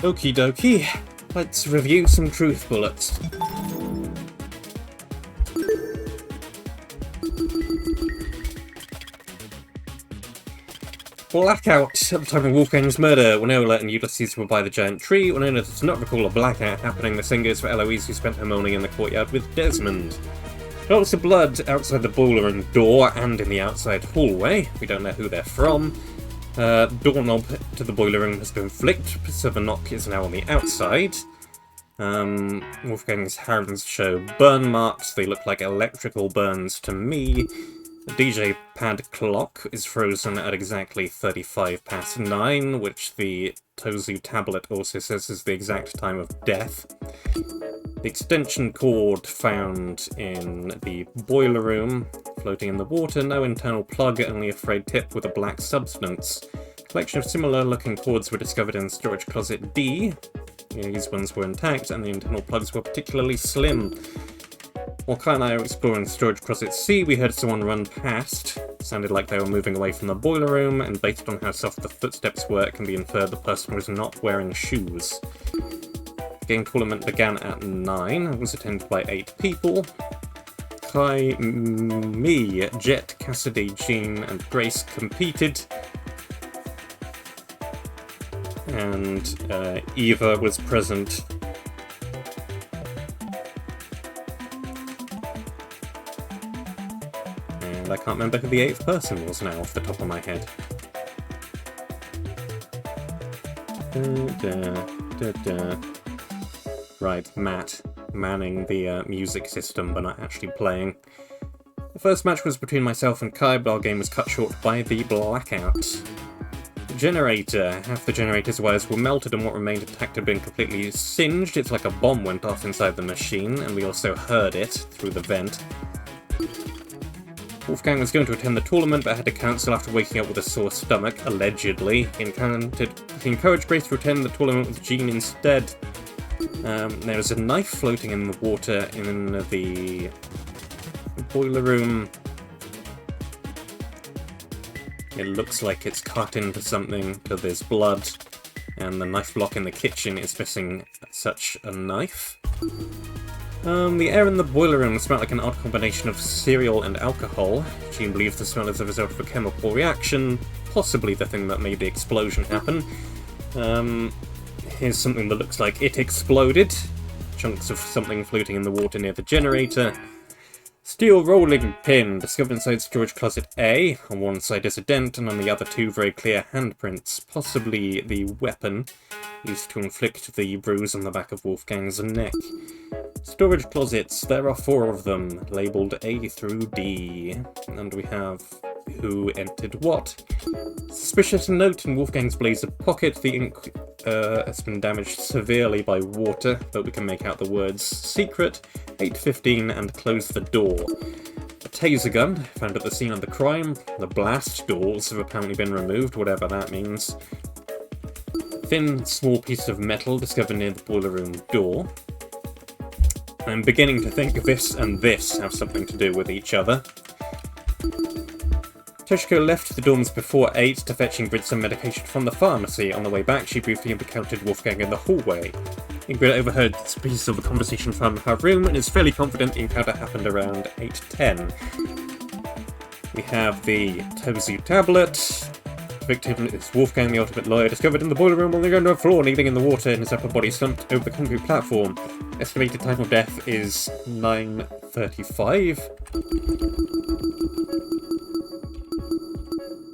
Okie dokie, let's review some truth bullets. Blackout at the time of Wolfgang's murder. Winona and Ulysses were by the giant tree. Winona does not recall a blackout happening. The same goes for Eloise, who spent her morning in the courtyard with Desmond. Lots of blood outside the boiler room door and in the outside hallway. We don't know who they're from. Doorknob to the boiler room has been flicked, so the knock is now on the outside. Wolfgang's hands show burn marks. They look like electrical burns to me. The DJ pad clock is frozen at exactly 9:35, which the Tozu tablet also says is the exact time of death. The extension cord found in the boiler room, floating in the water, no internal plug, only a frayed tip with a black substance. A collection of similar looking cords were discovered in storage closet D. These ones were intact and the internal plugs were particularly slim. While Kai and I were exploring storage closet C, we heard someone run past. It sounded like they were moving away from the boiler room, and based on how soft the footsteps were, it can be inferred the person was not wearing shoes. The game tournament began at 9 and was attended by 8 people. Kai, me, Jet, Cassidy, Jean, and Grace competed. And Eva was present. And I can't remember who the 8th person was now off the top of my head. Right, Matt, manning the music system but not actually playing. The first match was between myself and Kai, but our game was cut short by the blackout. The generator. Half the generator's wires were melted and what remained intact had been completely singed. It's like a bomb went off inside the machine, and we also heard it through the vent. Wolfgang was going to attend the tournament but had to cancel after waking up with a sore stomach, allegedly. He encouraged Grace to attend the tournament with Jean instead. There was a knife floating in the water in the boiler room. It looks like it's cut into something, but there's blood, and the knife block in the kitchen is missing such a knife. The air in the boiler room smelled like an odd combination of cereal and alcohol. Jean believes the smell is a result of a chemical reaction, possibly the thing that made the explosion happen. Here's something that looks like it exploded. Chunks of something floating in the water near the generator. Steel rolling pin discovered inside storage closet A. On one side is a dent, and on the other 2 very clear handprints, possibly the weapon used to inflict the bruise on the back of Wolfgang's neck. Storage closets, there are 4 of them, labelled A through D. And we have who entered what. Suspicious note in Wolfgang's blazer pocket. The ink has been damaged severely by water, but we can make out the words secret, 8:15, and close the door. A taser gun found at the scene of the crime. The blast doors have apparently been removed, whatever that means. Thin, small piece of metal discovered near the boiler room door. I'm beginning to think this and this have something to do with each other. Toshiko left the dorms before 8 to fetch Ingrid some medication from the pharmacy. On the way back, she briefly encountered Wolfgang in the hallway. Ingrid overheard this piece of the conversation from her room and is fairly confident the encounter happened around 8:10. We have the Tozu tablet. The victim is Wolfgang, the ultimate lawyer, discovered in the boiler room on the ground floor, kneeling in the water and his upper body slumped over the concrete platform. Estimated time of death is 9:35.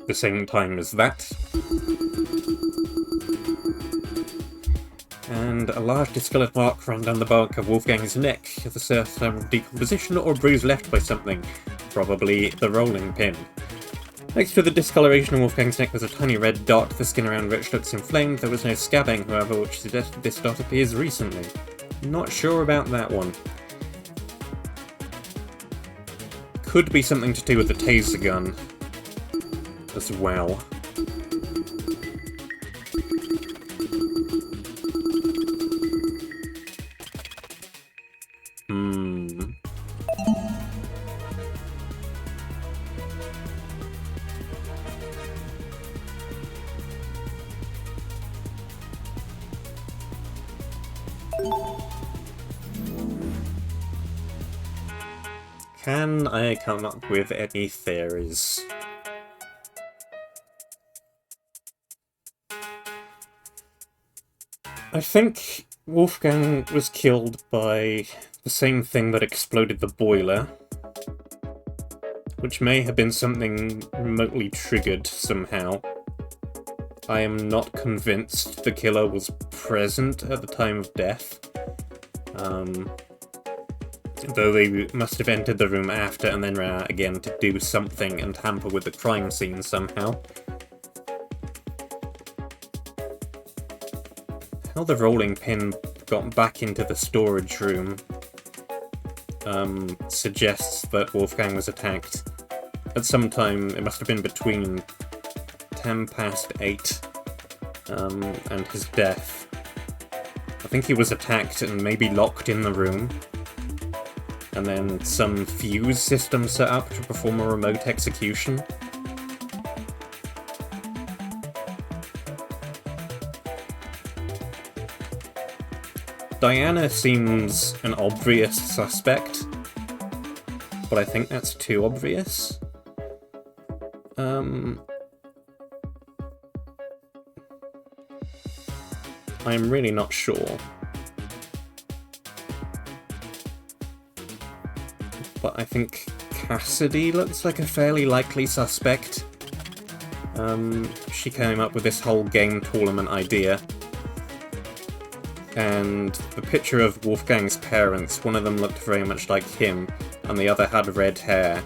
The same time as that. And a large discoloured mark ran down the back of Wolfgang's neck. Is a certain of decomposition or a bruise left by something. Probably the rolling pin. Next to the discoloration on Wolfgang's neck was a tiny red dot, the skin around which looks inflamed. There was no scabbing, however, which suggested this dot appears recently. Not sure about that one. Could be something to do with the taser gun as well. Can I come up with any theories? I think Wolfgang was killed by the same thing that exploded the boiler, which may have been something remotely triggered somehow. I am not convinced the killer was present at the time of death, though they must have entered the room after and then ran out again to do something and tamper with the crime scene somehow. How the rolling pin got back into the storage room suggests that Wolfgang was attacked at some time. It must have been between 8 and his death. I think he was attacked and maybe locked in the room, and then some fuse system set up to perform a remote execution. Diana seems an obvious suspect, but I think that's too obvious. I'm really not sure. But I think Cassidy looks like a fairly likely suspect. She came up with this whole game tournament idea. And the picture of Wolfgang's parents, one of them looked very much like him, and the other had red hair,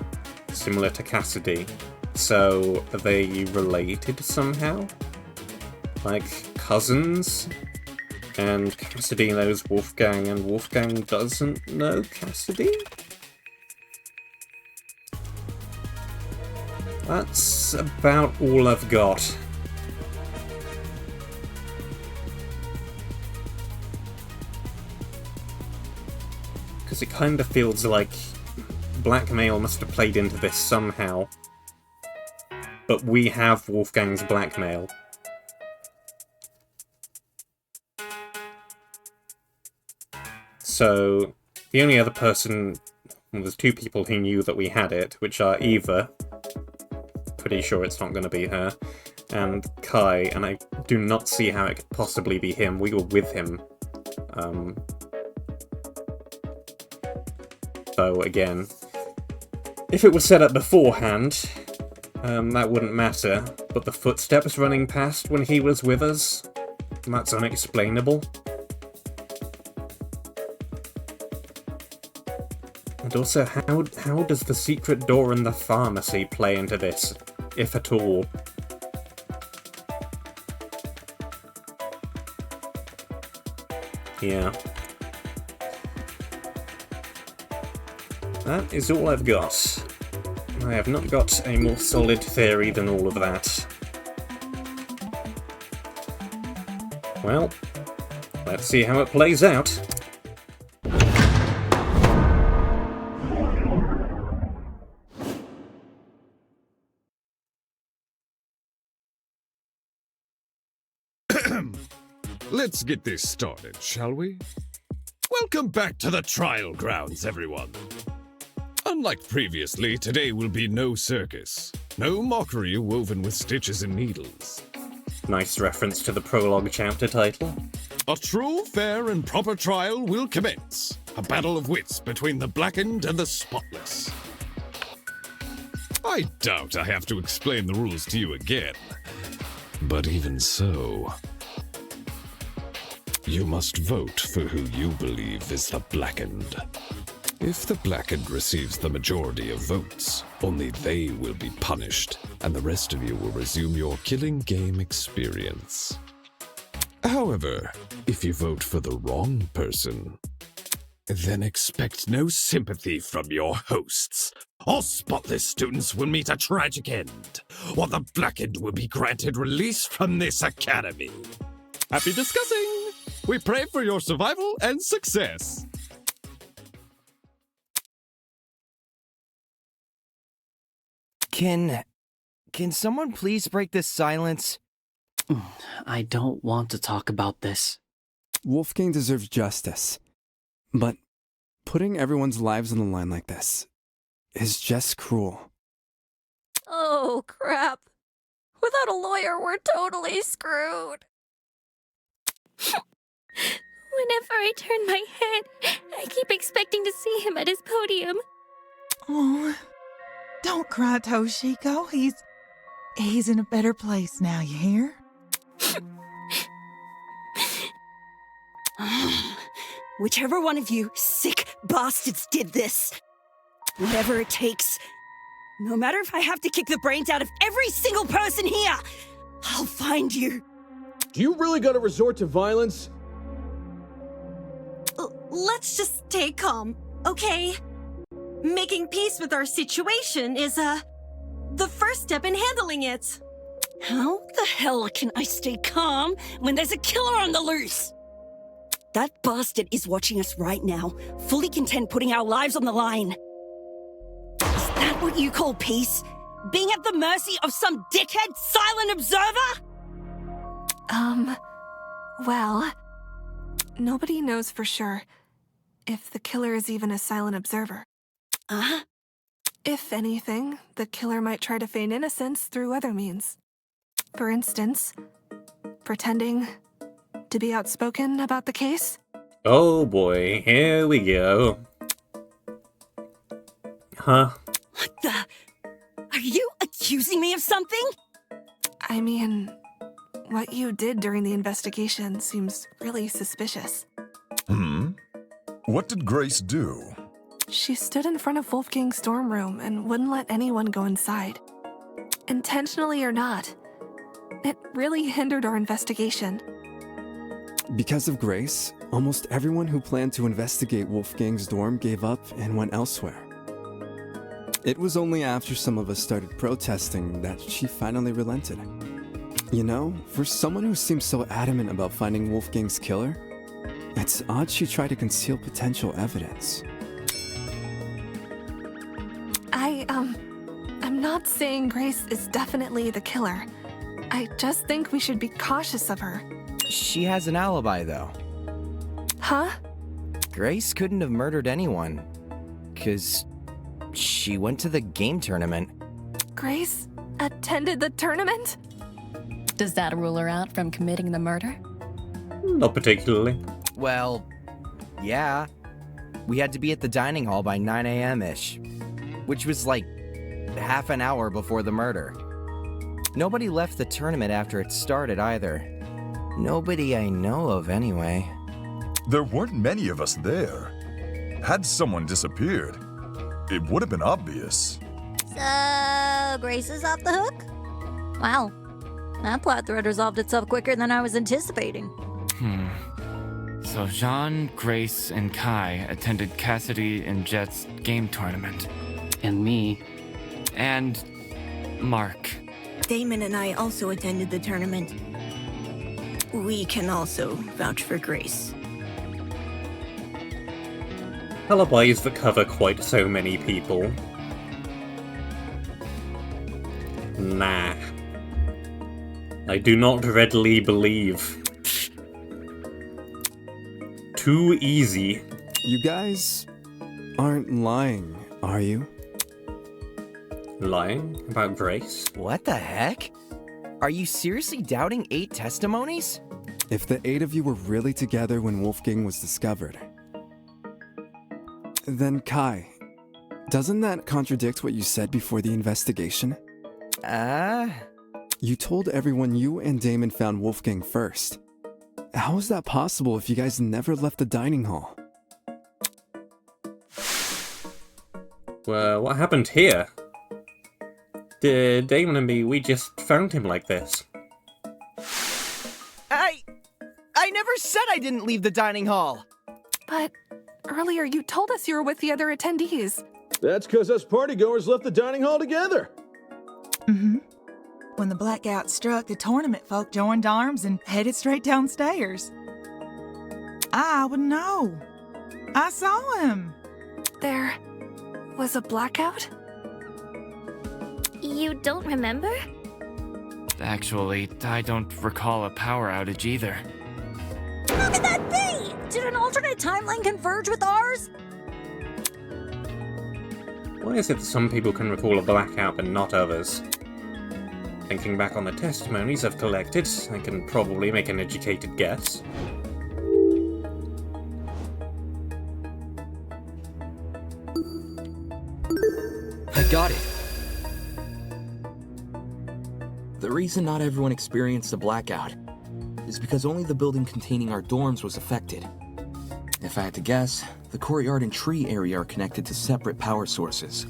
similar to Cassidy. So, are they related somehow? Like, cousins? And Cassidy knows Wolfgang, and Wolfgang doesn't know Cassidy? That's about all I've got. Because it kind of feels like blackmail must have played into this somehow. But we have Wolfgang's blackmail. So, the only other person... Well, there's two people who knew that we had it, which are Eva. Pretty sure it's not going to be her. And Kai, and I do not see how it could possibly be him. We were with him. So, again, if it was set up beforehand, that wouldn't matter. But the footsteps running past when he was with us, that's unexplainable. And also, how does the secret door in the pharmacy play into this, if at all? Yeah. That is all I've got. I have not got a more solid theory than all of that. Well, let's see how it plays out. Let's get this started, shall we? Welcome back to the trial grounds, everyone. Unlike previously, today will be no circus. No mockery woven with stitches and needles. Nice reference to the prologue chapter title. A true, fair, and proper trial will commence. A battle of wits between the blackened and the spotless. I doubt I have to explain the rules to you again. But even so, you must vote for who you believe is the blackened. If the blackened receives the majority of votes, only they will be punished, and the rest of you will resume your killing game experience. However, if you vote for the wrong person, then expect no sympathy from your hosts. All spotless students will meet a tragic end, while the blackened will be granted release from this academy. Happy discussing! We pray for your survival and success! Can someone please break this silence? I don't want to talk about this. Wolfgang deserves justice. But putting everyone's lives on the line like this, is just cruel. Oh, crap. Without a lawyer, we're totally screwed. Whenever I turn my head, I keep expecting to see him at his podium. Oh, don't cry, Toshiko. He's in a better place now, you hear? Whichever one of you sick bastards did this, whatever it takes, no matter if I have to kick the brains out of every single person here, I'll find you. Do you really gotta resort to violence? Let's just stay calm, okay? Making peace with our situation is, the first step in handling it. How the hell can I stay calm when there's a killer on the loose? That bastard is watching us right now, fully content putting our lives on the line. Is that what you call peace? Being at the mercy of some dickhead silent observer? Well, nobody knows for sure if the killer is even a silent observer. If anything, the killer might try to feign innocence through other means. For instance, pretending to be outspoken about the case. Oh boy, here we go. Huh? What the? Are you accusing me of something? I mean, what you did during the investigation seems really suspicious. What did Grace do? She stood in front of Wolfgang's dorm room and wouldn't let anyone go inside. Intentionally or not, it really hindered our investigation. Because of Grace, almost everyone who planned to investigate Wolfgang's dorm gave up and went elsewhere. It was only after some of us started protesting that she finally relented. You know, for someone who seems so adamant about finding Wolfgang's killer, it's odd she tried to conceal potential evidence. I'm not saying Grace is definitely the killer. I just think we should be cautious of her. She has an alibi, though. Huh? Grace couldn't have murdered anyone, 'cause she went to the game tournament. Grace attended the tournament? Does that rule her out from committing the murder? Not particularly. Well, yeah. We had to be at the dining hall by 9 a.m.-ish, which was like half an hour before the murder. Nobody left the tournament after it started either. Nobody I know of, anyway. There weren't many of us there. Had someone disappeared, it would have been obvious. So, Grace is off the hook? Wow. That plot thread resolved itself quicker than I was anticipating. So Jean, Grace, and Kai attended Cassidy and Jet's game tournament. And me. And Mark. Damon and I also attended the tournament. We can also vouch for Grace. Alibis that cover quite so many people. Nah. I do not readily believe. Too easy. You guys aren't lying, are you? Lying about Grace? What the heck? Are you seriously doubting 8 testimonies? If the 8 of you were really together when Wolfgang was discovered, then Kai, doesn't that contradict what you said before the investigation? You told everyone you and Damon found Wolfgang first. How is that possible if you guys never left the dining hall? Well, what happened here? Damon and me, we just found him like this. I never said I didn't leave the dining hall! But earlier you told us you were with the other attendees. That's because us partygoers left the dining hall together. When the blackout struck, the tournament folk joined arms and headed straight downstairs. I would know. I saw him. There was a blackout? You don't remember? Actually, I don't recall a power outage either. How could that be? Did an alternate timeline converge with ours? Why is it that some people can recall a blackout but not others? Thinking back on the testimonies I've collected, I can probably make an educated guess. I got it! The reason not everyone experienced a blackout is because only the building containing our dorms was affected. If I had to guess, the courtyard and tree area are connected to separate power sources.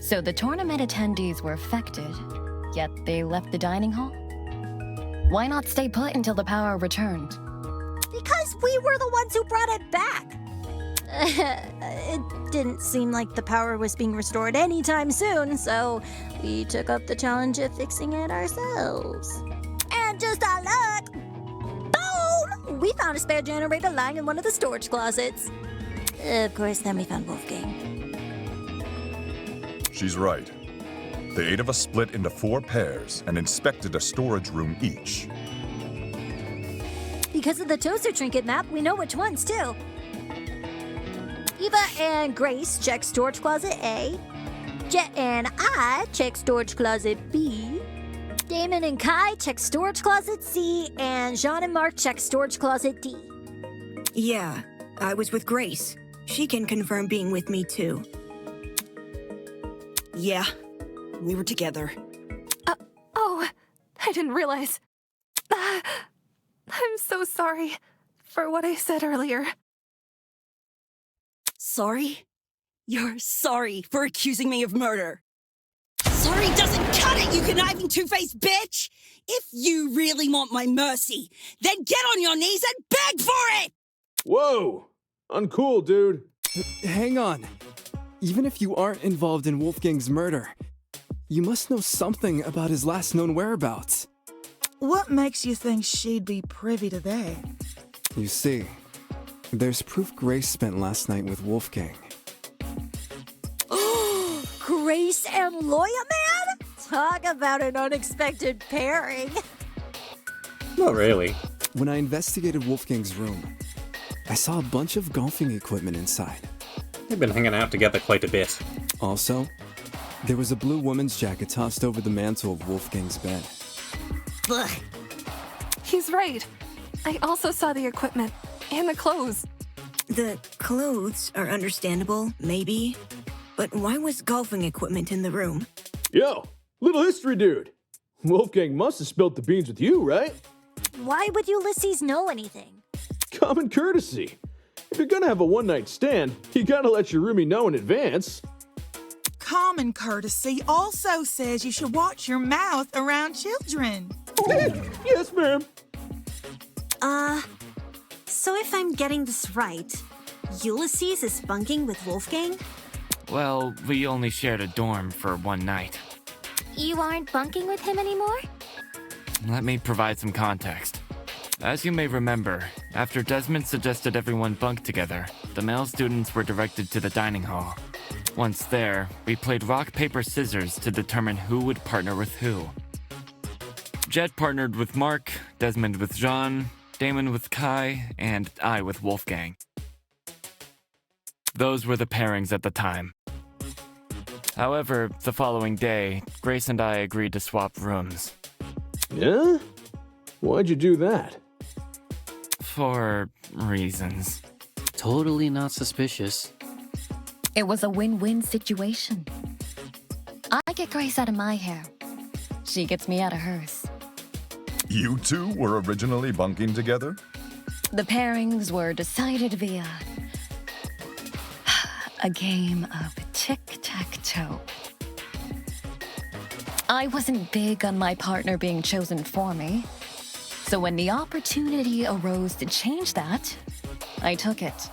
So the tournament attendees were affected, yet they left the dining hall? Why not stay put until the power returned? Because we were the ones who brought it back. It didn't seem like the power was being restored anytime soon, so we took up the challenge of fixing it ourselves. And just our luck, boom! We found a spare generator lying in one of the storage closets. Of course, then we found Wolfgang. She's right. The 8 of us split into 4 pairs and inspected a storage room each. Because of the Tozu trinket map, we know which ones, too. Eva and Grace check storage closet A. Jet and I check storage closet B. Damon and Kai check storage closet C. And Jean and Mark check storage closet D. Yeah, I was with Grace. She can confirm being with me, too. Yeah, we were together. Oh, I didn't realize. I'm so sorry for what I said earlier. Sorry? You're sorry for accusing me of murder. Sorry doesn't cut it, you conniving two-faced bitch! If you really want my mercy, then get on your knees and beg for it! Whoa! Uncool, dude. Hang on. Even if you aren't involved in Wolfgang's murder, you must know something about his last known whereabouts. What makes you think she'd be privy to that? You see, there's proof Grace spent last night with Wolfgang. Grace and Loya Man? Talk about an unexpected pairing. Not really. When I investigated Wolfgang's room, I saw a bunch of golfing equipment inside. They've been hanging out together quite a bit. Also, there was a blue woman's jacket tossed over the mantle of Wolfgang's bed. Ugh. He's right. I also saw the equipment and the clothes. The clothes are understandable, maybe. But why was golfing equipment in the room? Yo, little history dude. Wolfgang must have spilt the beans with you, right? Why would Ulysses know anything? Common courtesy. If you're gonna have a one-night stand, you gotta let your roomie know in advance. Common courtesy also says you should watch your mouth around children. Yes, ma'am. So if I'm getting this right, Ulysses is bunking with Wolfgang? Well, we only shared a dorm for one night. You aren't bunking with him anymore? Let me provide some context. As you may remember, after Desmond suggested everyone bunk together, the male students were directed to the dining hall. Once there, we played rock, paper, scissors to determine who would partner with who. Jet partnered with Mark, Desmond with Jean, Damon with Kai, and I with Wolfgang. Those were the pairings at the time. However, the following day, Grace and I agreed to swap rooms. Yeah? Why'd you do that? For reasons. Totally not suspicious. It was a win-win situation. I get Grace out of my hair. She gets me out of hers. You two were originally bunking together? The pairings were decided via a game of tic-tac-toe. I wasn't big on my partner being chosen for me, so when the opportunity arose to change that, I took it.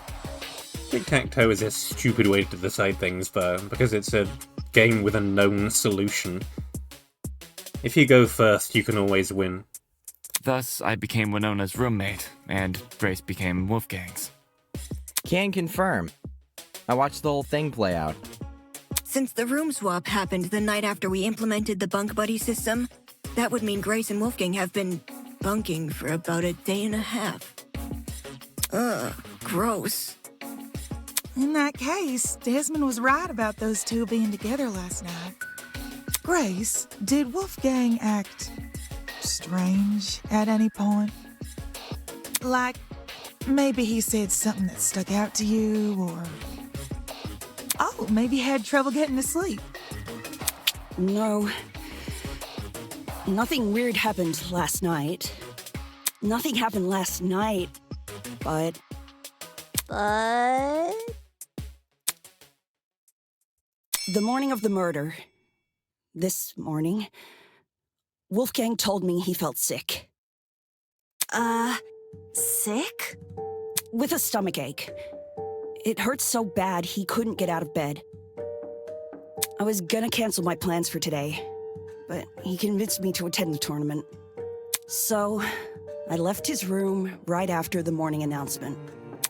Tic-tac-toe is a stupid way to decide things, but because it's a game with a known solution. If you go first, you can always win. Thus, I became Winona's roommate, and Grace became Wolfgang's. Can confirm. I watched the whole thing play out. Since the room swap happened the night after we implemented the bunk buddy system, that would mean Grace and Wolfgang have been bunking for about a day and a half. Ugh, gross. In that case, Desmond was right about those two being together last night. Grace, did Wolfgang act strange at any point? Like, maybe he said something that stuck out to you, or... Oh, maybe had trouble getting to sleep. No. Nothing weird happened last night. Nothing happened last night, but... But... The morning of the murder, this morning, Wolfgang told me he felt sick. Sick? With a stomachache. It hurt so bad he couldn't get out of bed. I was gonna cancel my plans for today, but he convinced me to attend the tournament. So, I left his room right after the morning announcement.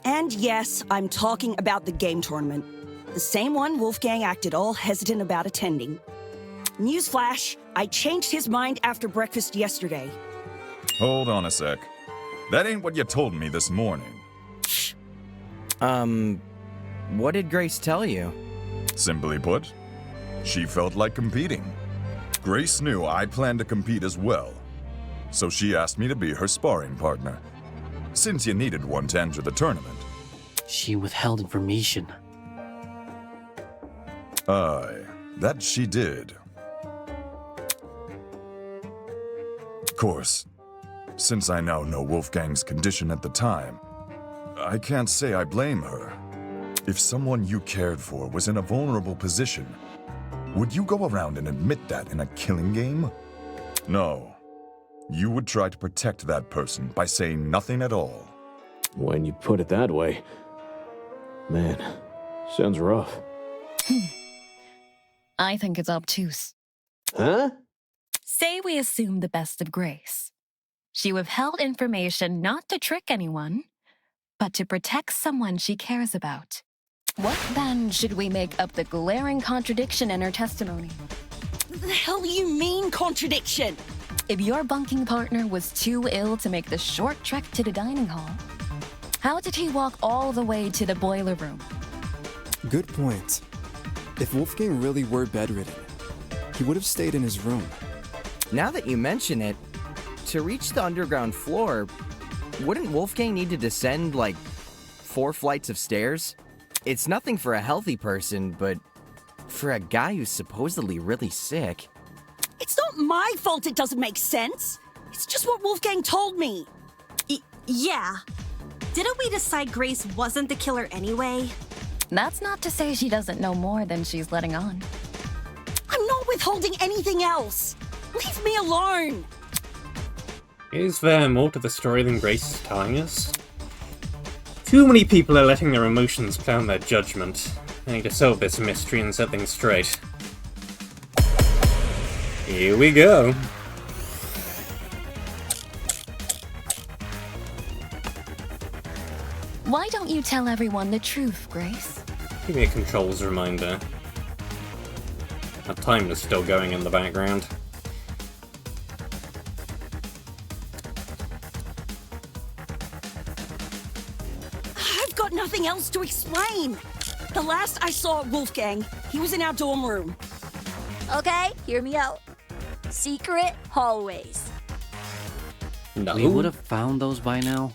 And yes, I'm talking about the game tournament. The same one Wolfgang acted all hesitant about attending. Newsflash, I changed his mind after breakfast yesterday. Hold on a sec. That ain't what you told me this morning. What did Grace tell you? Simply put, she felt like competing. Grace knew I planned to compete as well, so she asked me to be her sparring partner, since you needed one to enter the tournament. She withheld information. Aye, that she did. Of course, since I now know Wolfgang's condition at the time, I can't say I blame her. If someone you cared for was in a vulnerable position, would you go around and admit that in a killing game? No. You would try to protect that person by saying nothing at all. When you put it that way, man, sounds rough. I think it's obtuse. Huh? Say we assume the best of Grace. She withheld information not to trick anyone, but to protect someone she cares about. What then should we make of the glaring contradiction in her testimony? The hell do you mean, contradiction? If your bunking partner was too ill to make the short trek to the dining hall, how did he walk all the way to the boiler room? Good point. If Wolfgang really were bedridden, he would have stayed in his room. Now that you mention it, to reach the underground floor, wouldn't Wolfgang need to descend, like, 4 flights of stairs? It's nothing for a healthy person, but for a guy who's supposedly really sick... It's not my fault it doesn't make sense. It's just what Wolfgang told me. Yeah. Didn't we decide Grace wasn't the killer anyway? That's not to say she doesn't know more than she's letting on. I'm not withholding anything else. Leave me alone. Is there more to the story than Grace is telling us? Too many people are letting their emotions cloud their judgment. I need to solve this mystery and set things straight. Here we go. Why don't you tell everyone the truth, Grace? Give me a controls reminder. My timer's still going in the background. I've got nothing else to explain. The last I saw Wolfgang, he was in our dorm room. Okay, hear me out. Secret hallways. No. We would have found those by now.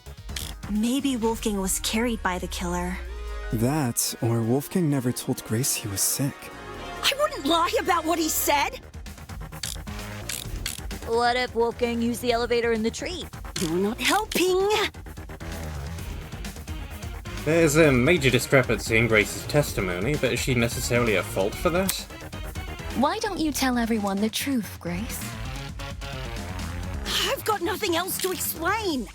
Maybe Wolfgang was carried by the killer. That, or Wolfgang never told Grace he was sick. I wouldn't lie about what he said. What if Wolfgang used the elevator in the tree? You're not helping. There's a major discrepancy in Grace's testimony, but is she necessarily at fault for that? Why don't you tell everyone the truth, Grace? I've got nothing else to explain.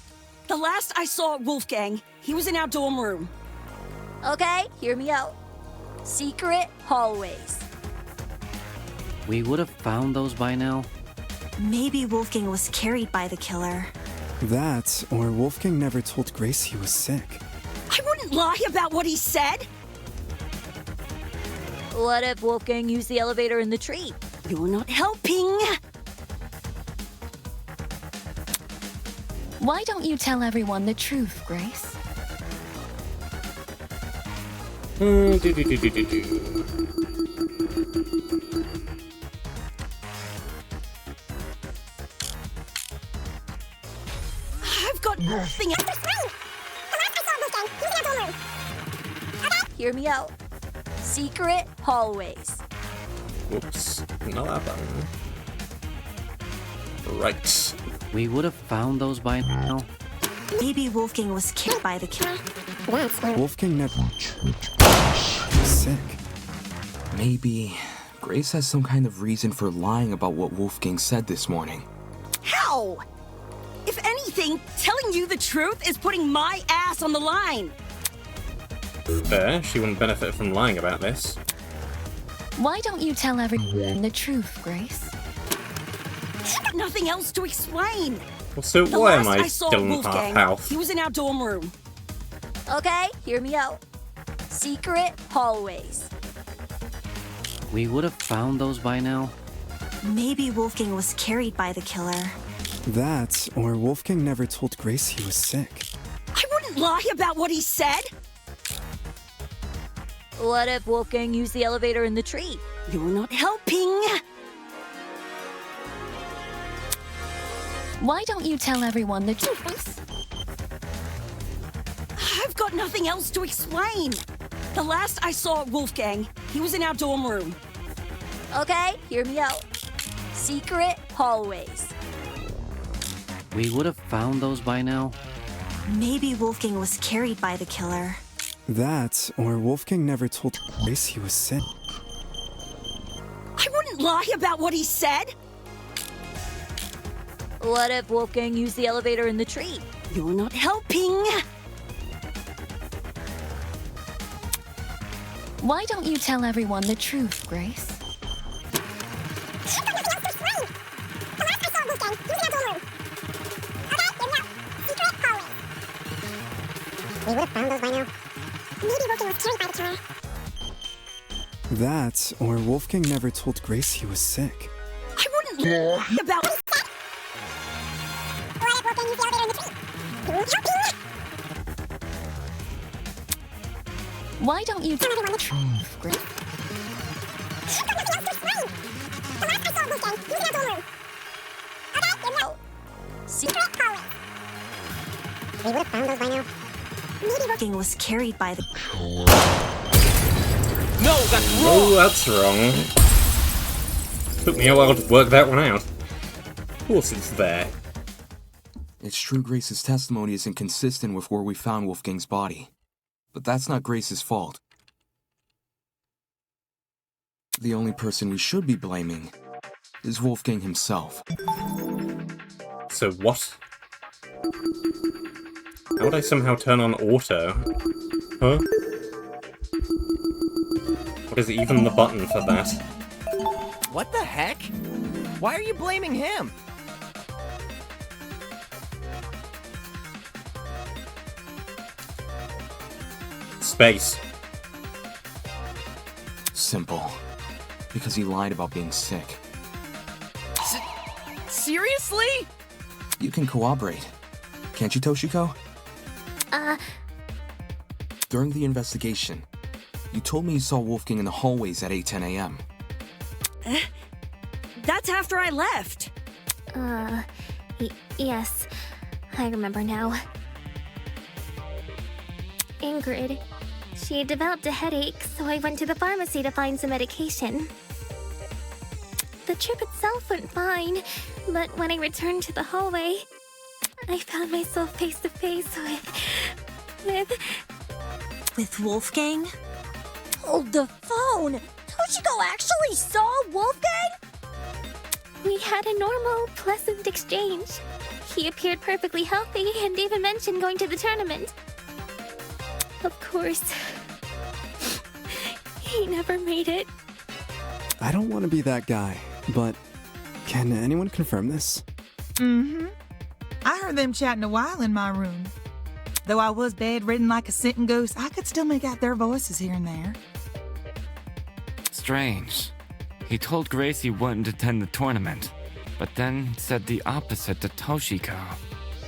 The last I saw Wolfgang, he was in our dorm room. Okay, hear me out. Secret hallways. We would have found those by now. Maybe Wolfgang was carried by the killer. That, or Wolfgang never told Grace he was sick. I wouldn't lie about what he said. What if Wolfgang used the elevator in the tree? You're not helping. Why don't you tell everyone the truth, Grace? I've got nothing. Hear me out. Secret hallways. Whoops, not that button. Right. We would have found those by now. Maybe Wolfgang was killed by the killer. Wolfgang never sick. Maybe Grace has some kind of reason for lying about what Wolfgang said this morning. How? If anything, telling you the truth is putting my ass on the line. Fair, she wouldn't benefit from lying about this. Why don't you tell everyone the truth, Grace? I've got nothing else to explain. Well, so The why am last I saw still in Wolfgang, half-health? he was in our dorm room. Okay, hear me out. Secret hallways. We would have found those by now. Maybe Wolfgang was carried by the killer. That, or Wolfgang never told Grace he was sick. I wouldn't lie about what he said. What if Wolfgang used the elevator in the tree? You're not helping. Why don't you tell everyone the truth? I've got nothing else to explain. The last I saw Wolfgang, he was in our dorm room. Okay, hear me out. Secret hallways. We would have found those by now. Maybe Wolfgang was carried by the killer. That, or Wolfgang never told Grace he was sick. I wouldn't lie about what he said. What if Wolfgang used the elevator in the tree? You're not helping. Why don't you tell everyone the truth, Grace? We would have found those by now. Maybe Wolfgang was carried by the killer. That, or Wolfgang never told Grace he was sick. I wouldn't lie about what he said. What if Wolfgang used the elevator in the tree? You're not helping. Why don't you tell everyone the truth, Grace? I've got nothing else to explain. The last I saw Wolfgang, he was in our dorm room. Okay, you know. Secret hallway. We would have found those by now. Maybe Wolfgang was carried by the... No, that's wrong! Oh, that's wrong. Took me a while to work that one out. Of course it's there. It's true Grace's testimony isn't consistent with where we found Wolfgang's body. But that's not Grace's fault. The only person we should be blaming is Wolfgang himself. So what? How would I somehow turn on auto? Huh? What is even the button for that? What the heck? Why are you blaming him? Space. Simple. Because he lied about being sick. Seriously? You can cooperate. Can't you, Toshiko? During the investigation, you told me you saw Wolfgang in the hallways at 8:10 a.m. That's after I left. Yes. I remember now. Ingrid. She had developed a headache, so I went to the pharmacy to find some medication. The trip itself went fine, but when I returned to the hallway, I found myself face to face With Wolfgang? Hold the phone! Toshiko actually saw Wolfgang? We had a normal, pleasant exchange. He appeared perfectly healthy and even mentioned going to the tournament. Of course, he never made it. I don't want to be that guy, but can anyone confirm this? Mm-hmm. I heard them chatting a while in my room. Though I was bedridden like a sitting ghost, I could still make out their voices here and there. Strange. He told Grace he wouldn't attend the tournament, but then said the opposite to Toshiko.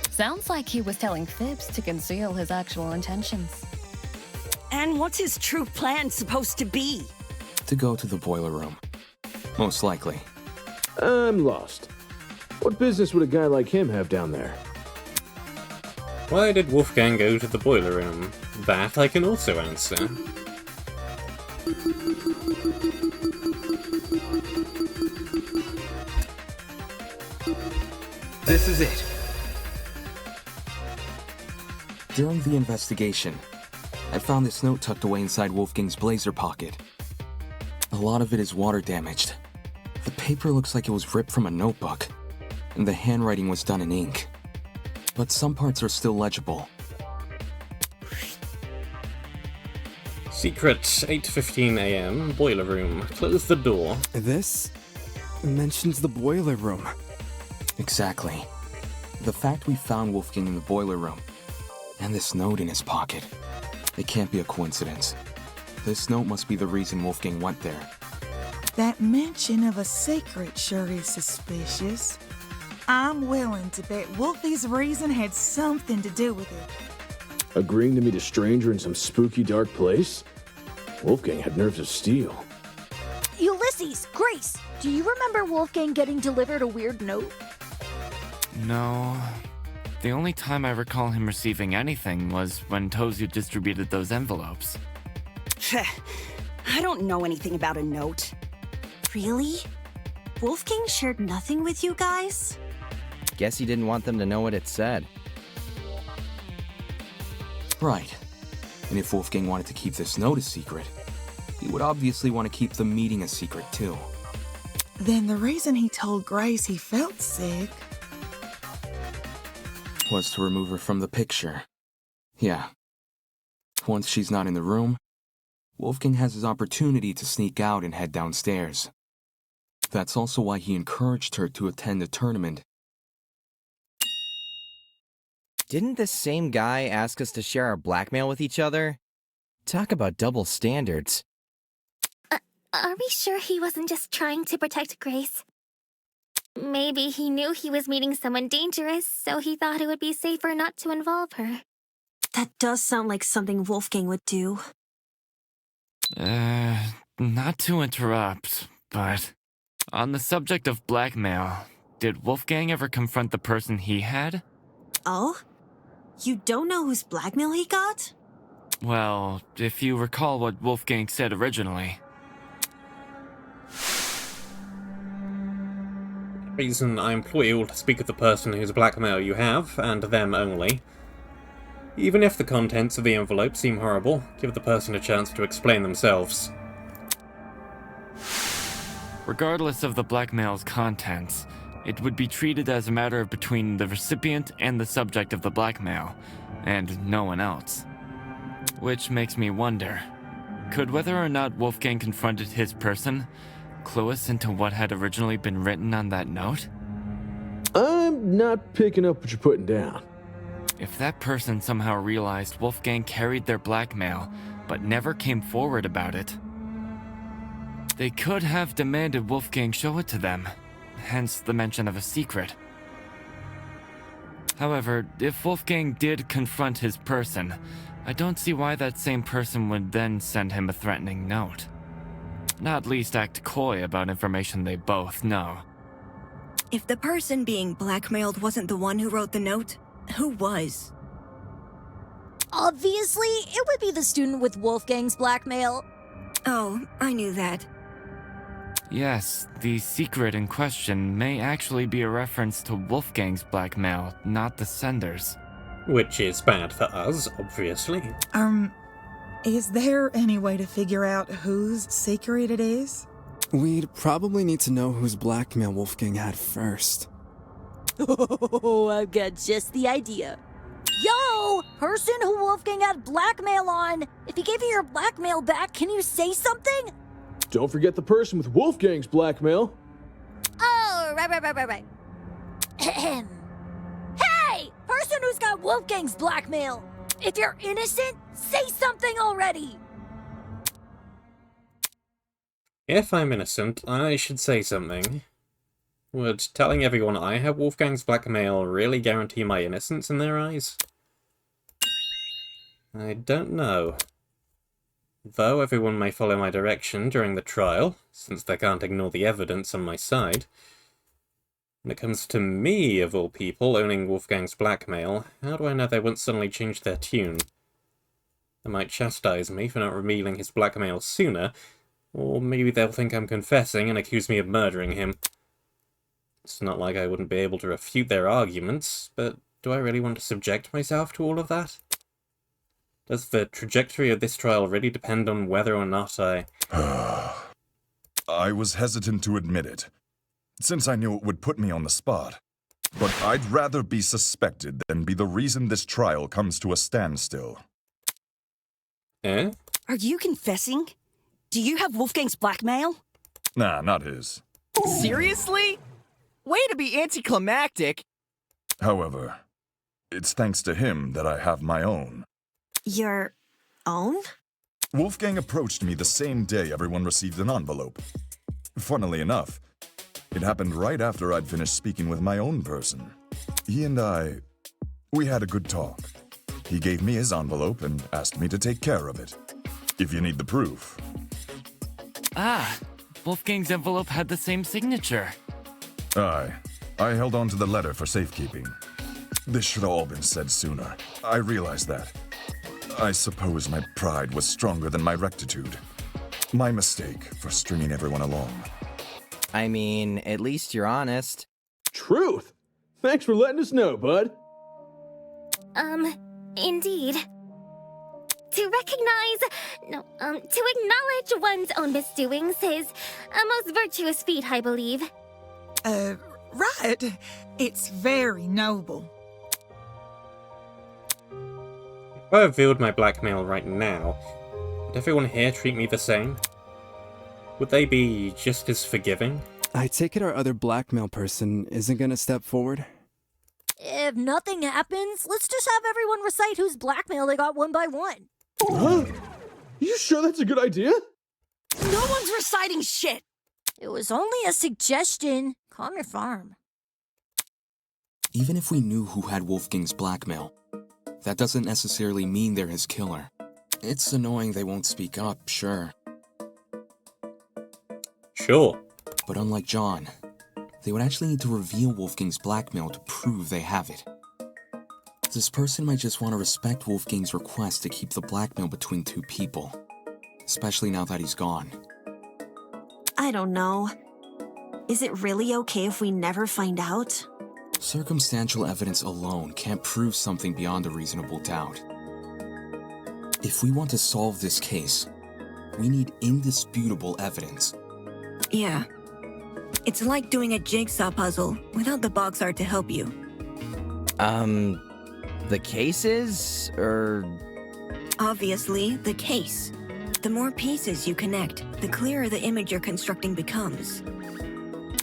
Sounds like he was telling fibs to conceal his actual intentions. And what's his true plan supposed to be? To go to the boiler room. Most likely. I'm lost. What business would a guy like him have down there? Why did Wolfgang go to the boiler room? That I can also answer. This is it. During the investigation, I found this note tucked away inside Wolfgang's blazer pocket. A lot of it is water damaged. The paper looks like it was ripped from a notebook, and the handwriting was done in ink. But some parts are still legible. Secret, 8:15 AM, boiler room. Close the door. This mentions the boiler room. Exactly. The fact we found Wolfgang in the boiler room, and this note in his pocket, it can't be a coincidence. This note must be the reason Wolfgang went there. That mention of a secret sure is suspicious. I'm willing to bet Wolfie's reason had something to do with it. Agreeing to meet a stranger in some spooky, dark place? Wolfgang had nerves of steel. Ulysses, Grace, do you remember Wolfgang getting delivered a weird note? No. The only time I recall him receiving anything was when Tozu distributed those envelopes. I don't know anything about a note. Really? Wolfgang shared nothing with you guys? Guess he didn't want them to know what it said. Right. And if Wolfgang wanted to keep this note a secret, he would obviously want to keep the meeting a secret too. Then the reason he told Grace he felt sick was to remove her from the picture. Yeah. Once she's not in the room, Wolfgang has his opportunity to sneak out and head downstairs. That's also why he encouraged her to attend the tournament. Didn't this same guy ask us to share our blackmail with each other? Talk about double standards. Are we sure he wasn't just trying to protect Grace? Maybe he knew he was meeting someone dangerous, so he thought it would be safer not to involve her. That does sound like something Wolfgang would do. Not to interrupt, but on the subject of blackmail, did Wolfgang ever confront the person he had? Oh? You don't know whose blackmail he got? Well, if you recall what Wolfgang said originally. Reason I implore you all to speak with the person whose blackmail you have, and them only. Even if the contents of the envelope seem horrible, give the person a chance to explain themselves. Regardless of the blackmail's contents, it would be treated as a matter between the recipient and the subject of the blackmail, and no one else. Which makes me wonder, could whether or not Wolfgang confronted his person clue us into what had originally been written on that note? I'm not picking up what you're putting down. If that person somehow realized Wolfgang carried their blackmail, but never came forward about it, they could have demanded Wolfgang show it to them, hence the mention of a secret. However, if Wolfgang did confront his person, I don't see why that same person would then send him a threatening note. Not least act coy about information they both know. If the person being blackmailed wasn't the one who wrote the note, who was? Obviously, it would be the student with Wolfgang's blackmail. Oh, I knew that. Yes, the secret in question may actually be a reference to Wolfgang's blackmail, not the sender's. Which is bad for us, obviously. Is there any way to figure out whose secret it is? We'd probably need to know whose blackmail Wolfgang had first. Oh, I've got just the idea. Yo! Person who Wolfgang had blackmail on! If he gave you your blackmail back, can you say something? Don't forget the person with Wolfgang's blackmail. Oh, right. Ahem. Hey! Person who's got Wolfgang's blackmail! If you're innocent, say something already! If I'm innocent, I should say something. Would telling everyone I have Wolfgang's blackmail really guarantee my innocence in their eyes? I don't know. Though everyone may follow my direction during the trial, since they can't ignore the evidence on my side. When it comes to me, of all people, owning Wolfgang's blackmail, how do I know they won't suddenly change their tune? They might chastise me for not revealing his blackmail sooner, or maybe they'll think I'm confessing and accuse me of murdering him. It's not like I wouldn't be able to refute their arguments, but do I really want to subject myself to all of that? Does the trajectory of this trial really depend on whether or not I was hesitant to admit it, since I knew it would put me on the spot. But I'd rather be suspected than be the reason this trial comes to a standstill. Eh? Are you confessing? Do you have Wolfgang's blackmail? Nah, not his. Seriously? Way to be anticlimactic. However, it's thanks to him that I have my own. Your own? Wolfgang approached me the same day everyone received an envelope. Funnily enough, it happened right after I'd finished speaking with my own person. He and we had a good talk. He gave me his envelope and asked me to take care of it. If you need the proof. Ah, Wolfgang's envelope had the same signature. Aye. I held on to the letter for safekeeping. This should have all been said sooner. I realize that. I suppose my pride was stronger than my rectitude. My mistake for stringing everyone along. I mean, at least you're honest. Truth! Thanks for letting us know, bud. Indeed. To acknowledge one's own misdoings is a most virtuous feat, I believe. Right. It's very noble. If I revealed my blackmail right now, would everyone here treat me the same? Would they be just as forgiving? I take it our other blackmail person isn't gonna step forward? If nothing happens, let's just have everyone recite whose blackmail they got one by one. Huh? You sure that's a good idea? No one's reciting shit! It was only a suggestion. Calm your farm. Even if we knew who had Wolfgang's blackmail, that doesn't necessarily mean they're his killer. It's annoying they won't speak up, sure. Sure. But unlike John, they would actually need to reveal Wolfgang's blackmail to prove they have it. This person might just want to respect Wolfgang's request to keep the blackmail between two people, especially now that he's gone. I don't know. Is it really okay if we never find out? Circumstantial evidence alone can't prove something beyond a reasonable doubt. If we want to solve this case, we need indisputable evidence. Yeah. It's like doing a jigsaw puzzle without the box art to help you. The cases, or... Obviously, the case. The more pieces you connect, the clearer the image you're constructing becomes.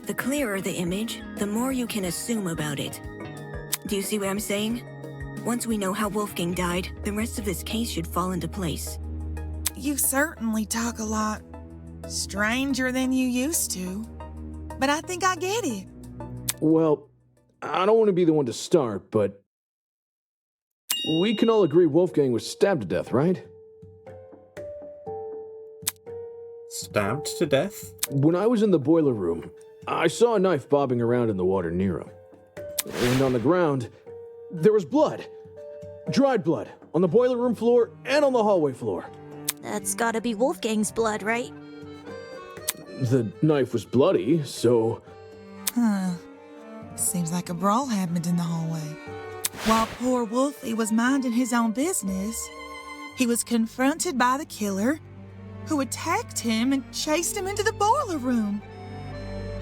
The clearer the image, the more you can assume about it. Do you see what I'm saying? Once we know how Wolfgang died, the rest of this case should fall into place. You certainly talk a lot stranger than you used to. But I think I get it. Well, I don't want to be the one to start, but we can all agree Wolfgang was stabbed to death, right? Stabbed to death? When I was in the boiler room, I saw a knife bobbing around in the water near him. And on the ground, there was blood. Dried blood. On the boiler room floor and on the hallway floor. That's gotta be Wolfgang's blood, right? The knife was bloody, so... Huh. Seems like a brawl happened in the hallway. While poor Wolfie was minding his own business, he was confronted by the killer, who attacked him and chased him into the boiler room.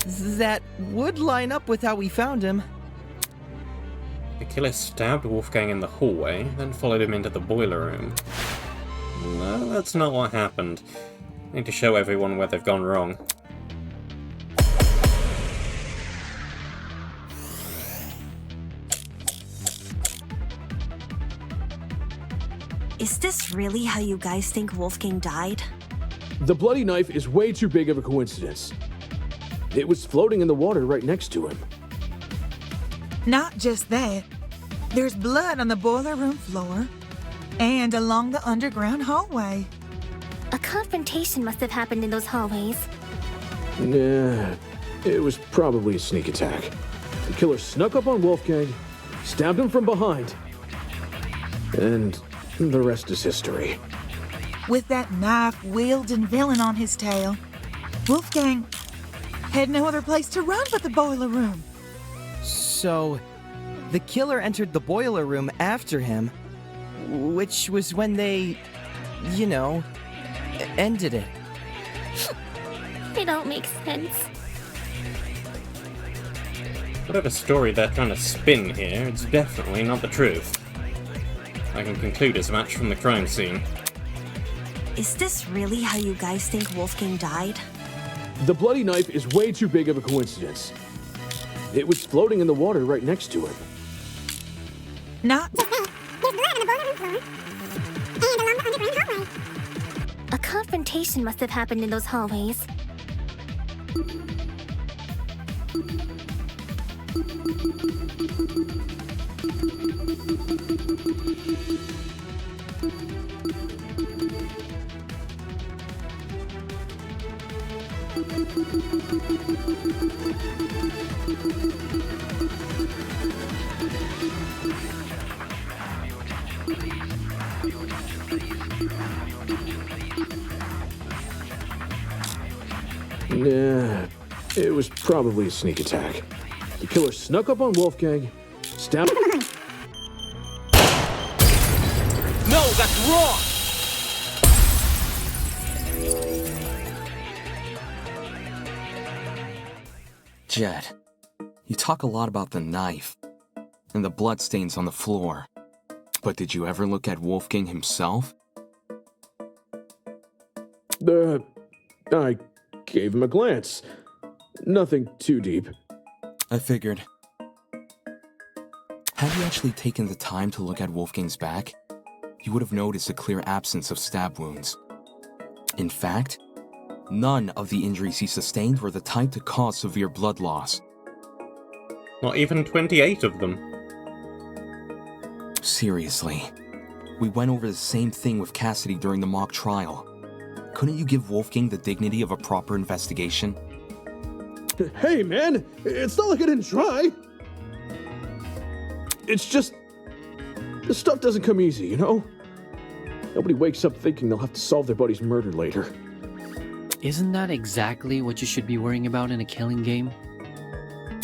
That would line up with how we found him. The killer stabbed Wolfgang in the hallway, then followed him into the boiler room. No, that's not what happened. I need to show everyone where they've gone wrong. Is this really how you guys think Wolfgang died? The bloody knife is way too big of a coincidence. It was floating in the water right next to him. Not just that. There's blood on the boiler room floor and along the underground hallway. A confrontation must have happened in those hallways. Nah, it was probably a sneak attack. The killer snuck up on Wolfgang, stabbed him from behind, and the rest is history. With that knife-wielding villain on his tail, Wolfgang had no other place to run but the boiler room. So, the killer entered the boiler room after him, which was when they, you know, ended it. It all makes sense. Whatever story they're trying to spin here, it's definitely not the truth. I can conclude as much from the crime scene. Is this really how you guys think Wolfgang died? The bloody knife is way too big of a coincidence. It was floating in the water right next to him. Not. A confrontation must have happened in those hallways. Nah, it was probably a sneak attack. The killer snuck up on Wolfgang, stabbed... No, that's wrong! Jed, you talk a lot about the knife and the bloodstains on the floor, but did you ever look at Wolfgang himself? I gave him a glance. Nothing too deep. I figured. Had you actually taken the time to look at Wolfgang's back, you would have noticed a clear absence of stab wounds. In fact, none of the injuries he sustained were the type to cause severe blood loss. Not even 28 of them. Seriously. We went over the same thing with Cassidy during the mock trial. Couldn't you give Wolfgang the dignity of a proper investigation? Hey, man! It's not like I didn't try! It's just... this stuff doesn't come easy, you know? Nobody wakes up thinking they'll have to solve their buddy's murder later. Isn't that exactly what you should be worrying about in a killing game?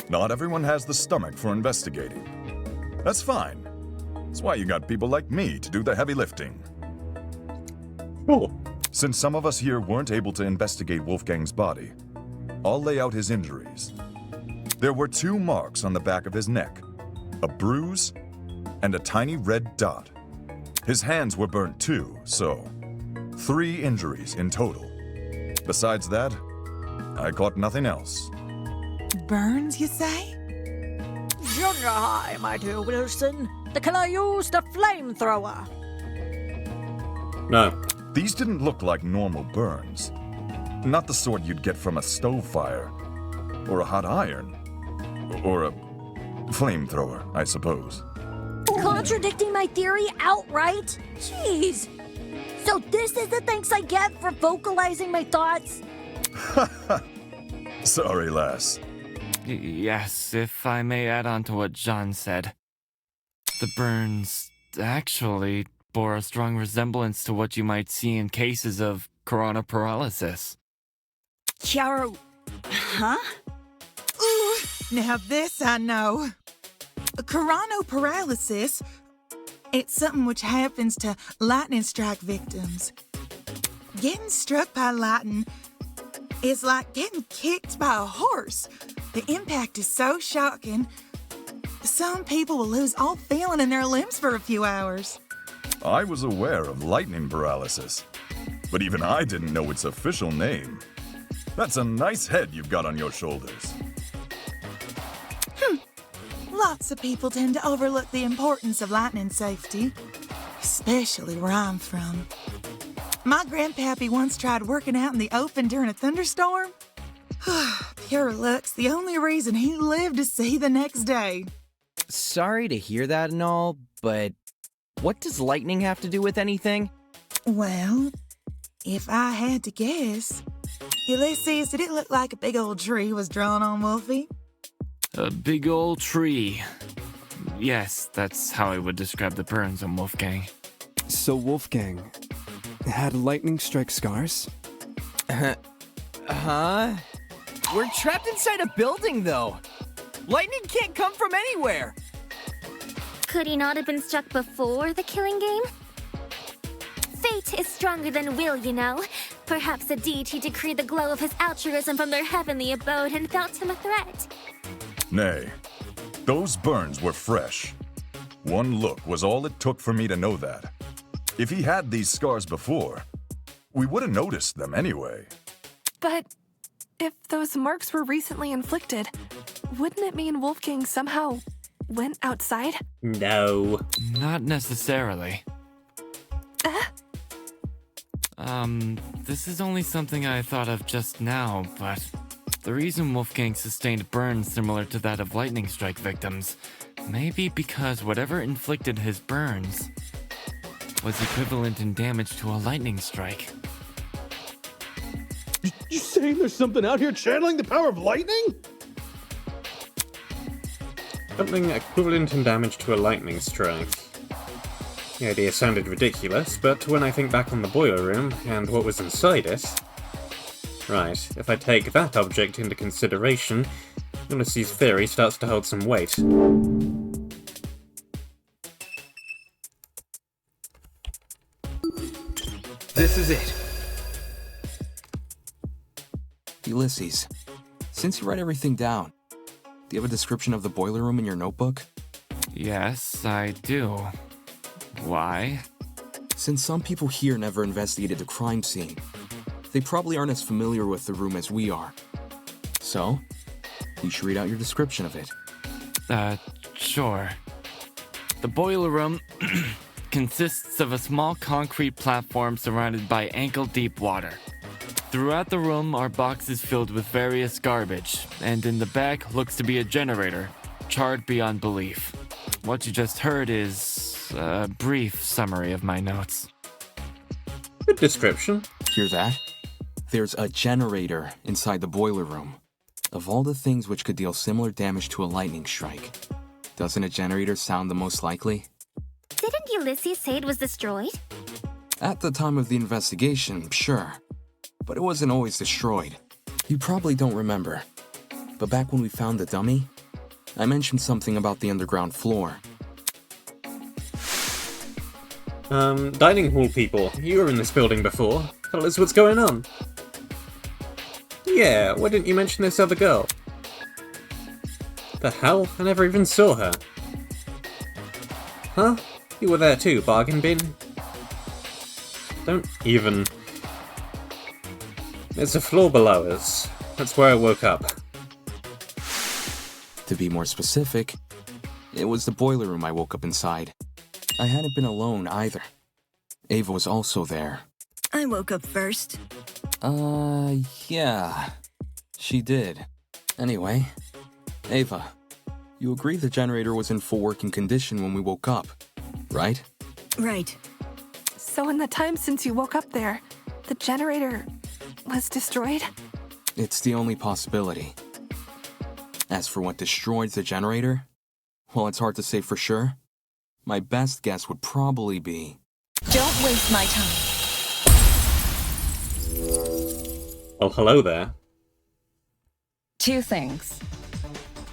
Not everyone has the stomach for investigating. That's fine. That's why you got people like me to do the heavy lifting. Oh. Since some of us here weren't able to investigate Wolfgang's body, I'll lay out his injuries. There were 2 marks on the back of his neck, a bruise, and a tiny red dot. His hands were burnt too, so 3 injuries in total. Besides that, I caught nothing else. Burns, you say? Junior high, my dear Wilson. The killer used a flamethrower. No. These didn't look like normal burns. Not the sort you'd get from a stove fire, or a hot iron, or a flamethrower, I suppose. Contradicting my theory outright? Jeez. So this is the thanks I get for vocalizing my thoughts? Sorry, lass. Yes, if I may add on to what John said. The burns actually bore a strong resemblance to what you might see in cases of corona paralysis. Chiaro... huh? Ooh, now this I know. Coronoparalysis. It's something which happens to lightning strike victims. Getting struck by lightning is like getting kicked by a horse. The impact is so shocking. Some people will lose all feeling in their limbs for a few hours. I was aware of lightning paralysis, but even I didn't know its official name. That's a nice head you've got on your shoulders. Lots of people tend to overlook the importance of lightning safety, especially where I'm from. My grandpappy once tried working out in the open during a thunderstorm. Pure luck's the only reason he lived to see the next day. Sorry to hear that and all, but what does lightning have to do with anything? Well, If I had to guess, Ulysses, did it look like a big old tree was drawn on Wolfie? A big old tree. Yes, that's how I would describe the burns on Wolfgang. So Wolfgang had lightning strike scars? Huh? We're trapped inside a building, though. Lightning can't come from anywhere. Could he not have been struck before the killing game? Fate is stronger than will, you know. Perhaps a deity decreed the glow of his altruism from their heavenly abode and felt him a threat. Nay, those burns were fresh. One look was all it took for me to know that. If he had these scars before, we would have noticed them anyway. But if those marks were recently inflicted, wouldn't it mean Wolfgang somehow went outside? No. Not necessarily. This is only something I thought of just now, but the reason Wolfgang sustained burns similar to that of lightning strike victims may be because whatever inflicted his burns was equivalent in damage to a lightning strike. You saying there's something out here channeling the power of lightning? Something equivalent in damage to a lightning strike. The idea sounded ridiculous, but when I think back on the boiler room and what was inside it... Right, if I take that object into consideration, Ulysses' theory starts to hold some weight. This is it. Ulysses, since you write everything down, do you have a description of the boiler room in your notebook? Yes, I do. Why? Since some people here never investigated the crime scene, they probably aren't as familiar with the room as we are. So, you should read out your description of it. Sure. The boiler room consists of a small concrete platform surrounded by ankle-deep water. Throughout the room are boxes filled with various garbage, and in the back looks to be a generator, charred beyond belief. What you just heard is a brief summary of my notes. Good description. Hear that? There's a generator inside the boiler room. Of all the things which could deal similar damage to a lightning strike, doesn't a generator sound the most likely? Didn't Ulysses say it was destroyed? At the time of the investigation, sure. But it wasn't always destroyed. You probably don't remember. But back when we found the dummy, I mentioned something about the underground floor. Dining hall people, you were in this building before. Tell us what's going on. Yeah, why didn't you mention this other girl? The hell? I never even saw her. Huh? You were there too, bargain bin? Don't even... There's a floor below us. That's where I woke up. To be more specific, it was the boiler room I woke up inside. I hadn't been alone either. Ava was also there. I woke up first. Yeah. She did. Anyway, Ava, you agree the generator was in full working condition when we woke up, right? Right. So in the time since you woke up there, the generator was destroyed? It's the only possibility. As for what destroyed the generator, well, it's hard to say for sure. My best guess would probably be... Don't waste my time. Oh, hello there. Two things.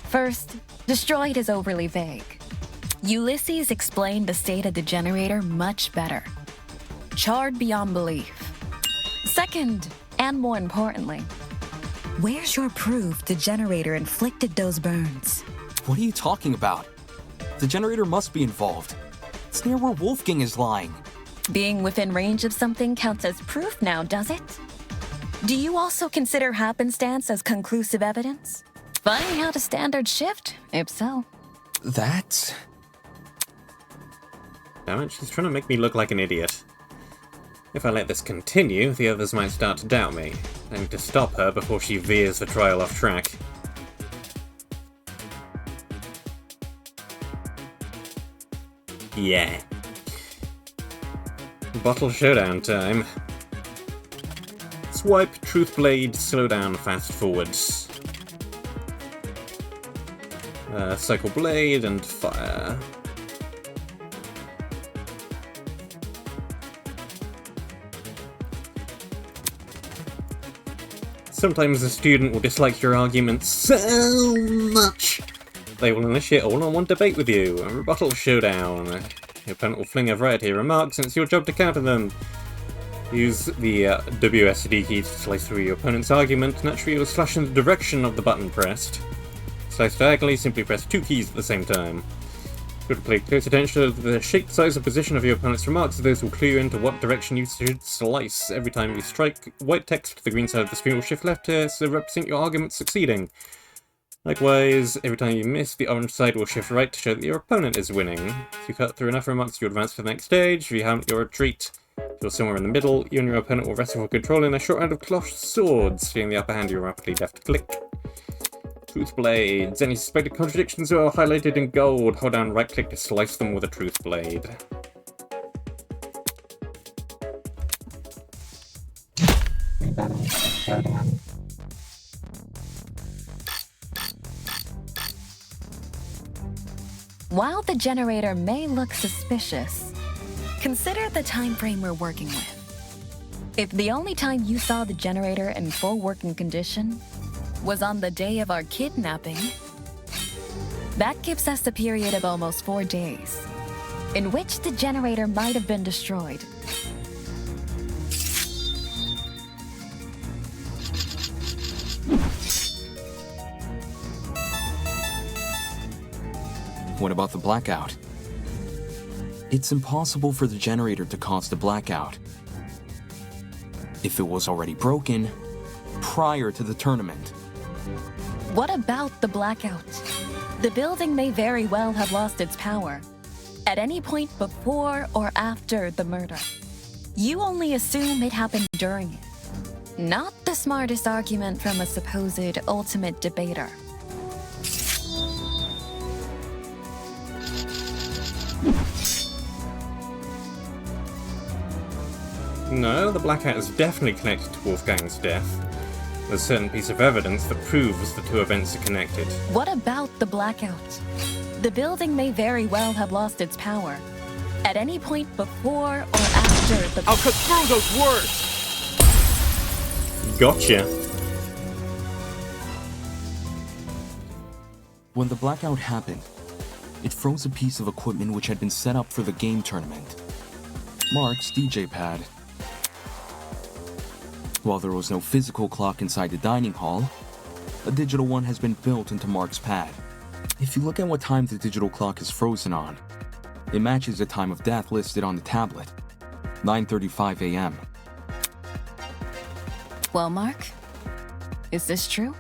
First, destroyed is overly vague. Ulysses explained the state of the generator much better. Charred beyond belief. Second, and more importantly, where's your proof the generator inflicted those burns? What are you talking about? The generator must be involved. It's near where Wolfgang is lying. Being within range of something counts as proof now, does it? Do you also consider happenstance as conclusive evidence? Funny how the standards shift, if so. That? Damn it, she's trying to make me look like an idiot. If I let this continue, the others might start to doubt me. I need to stop her before she veers the trial off track. Yeah. Bottle showdown time. Swipe, Truth Blade, slow down, fast forwards. Cycle Blade and fire. Sometimes a student will dislike your arguments so much they will initiate a one-on-one debate with you, a rebuttal showdown. Your opponent will fling a variety of remarks and it's your job to counter them. Use the WSD key to slice through your opponent's argument. Naturally, you'll slash in the direction of the button pressed. Slice diagonally, simply press 2 keys at the same time. You have to pay close attention to the shape, size, and position of your opponent's remarks, as those will clue you into what direction you should slice. Every time you strike white text, the green side of the screen will shift left here, so represent your argument succeeding. Likewise, every time you miss, the orange side will shift right to show that your opponent is winning. If you cut through enough remarks, you advance to the next stage. If you haven't, you'll retreat. If you're somewhere in the middle, you and your opponent will wrestle for control in a short round of cloth swords. Getting the upper hand, you'll rapidly left click. Truth Blades. Any suspected contradictions are highlighted in gold. Hold down right click to slice them with a Truth Blade. While the generator may look suspicious, consider the time frame we're working with. If the only time you saw the generator in full working condition was on the day of our kidnapping, that gives us a period of almost 4 days, in which the generator might have been destroyed. What about the blackout? It's impossible for the generator to cause the blackout if it was already broken prior to the tournament. What about the blackout? The building may very well have lost its power at any point before or after the murder. You only assume it happened during it. Not the smartest argument from a supposed ultimate debater. No, the blackout is definitely connected to Wolfgang's death. There's a certain piece of evidence that proves the two events are connected. What about the blackout? The building may very well have lost its power at any point before or after the— I'll cut through those words! Gotcha. When the blackout happened, it froze a piece of equipment which had been set up for the game tournament. Mark's DJ pad. While there was no physical clock inside the dining hall, a digital one has been built into Mark's pad. If you look at what time the digital clock is frozen on, it matches the time of death listed on the tablet, 9:35 a.m. Well, Mark, is this true?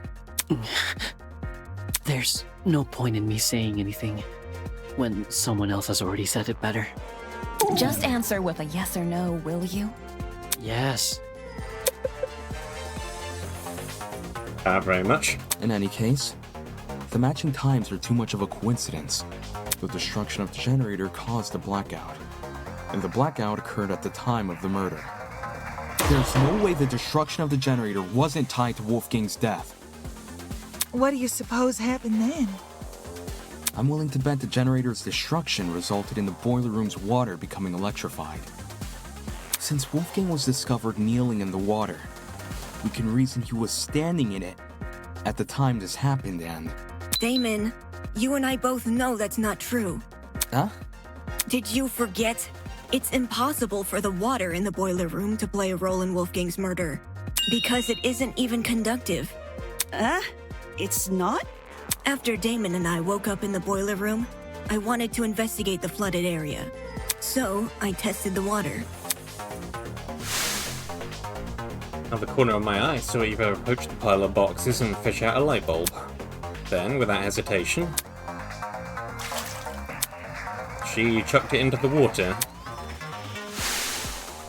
There's no point in me saying anything when someone else has already said it better. Just answer with a yes or no, will you? Yes. Very much. In any case, the matching times are too much of a coincidence. The destruction of the generator caused the blackout, and the blackout occurred at the time of the murder. There's no way the destruction of the generator wasn't tied to Wolfgang's death. What do you suppose happened then? I'm willing to bet the generator's destruction resulted in the boiler room's water becoming electrified. Since Wolfgang was discovered kneeling in the water, we can reason he was standing in it at the time this happened and— Damon, you and I both know that's not true. Huh? Did you forget? It's impossible for the water in the boiler room to play a role in Wolfgang's murder, because it isn't even conductive. It's not? After Damon and I woke up in the boiler room, I wanted to investigate the flooded area. So, I tested the water. Out the corner of my eye, saw Eva approach the pile of boxes and fish out a light bulb. Then, without hesitation, she chucked it into the water.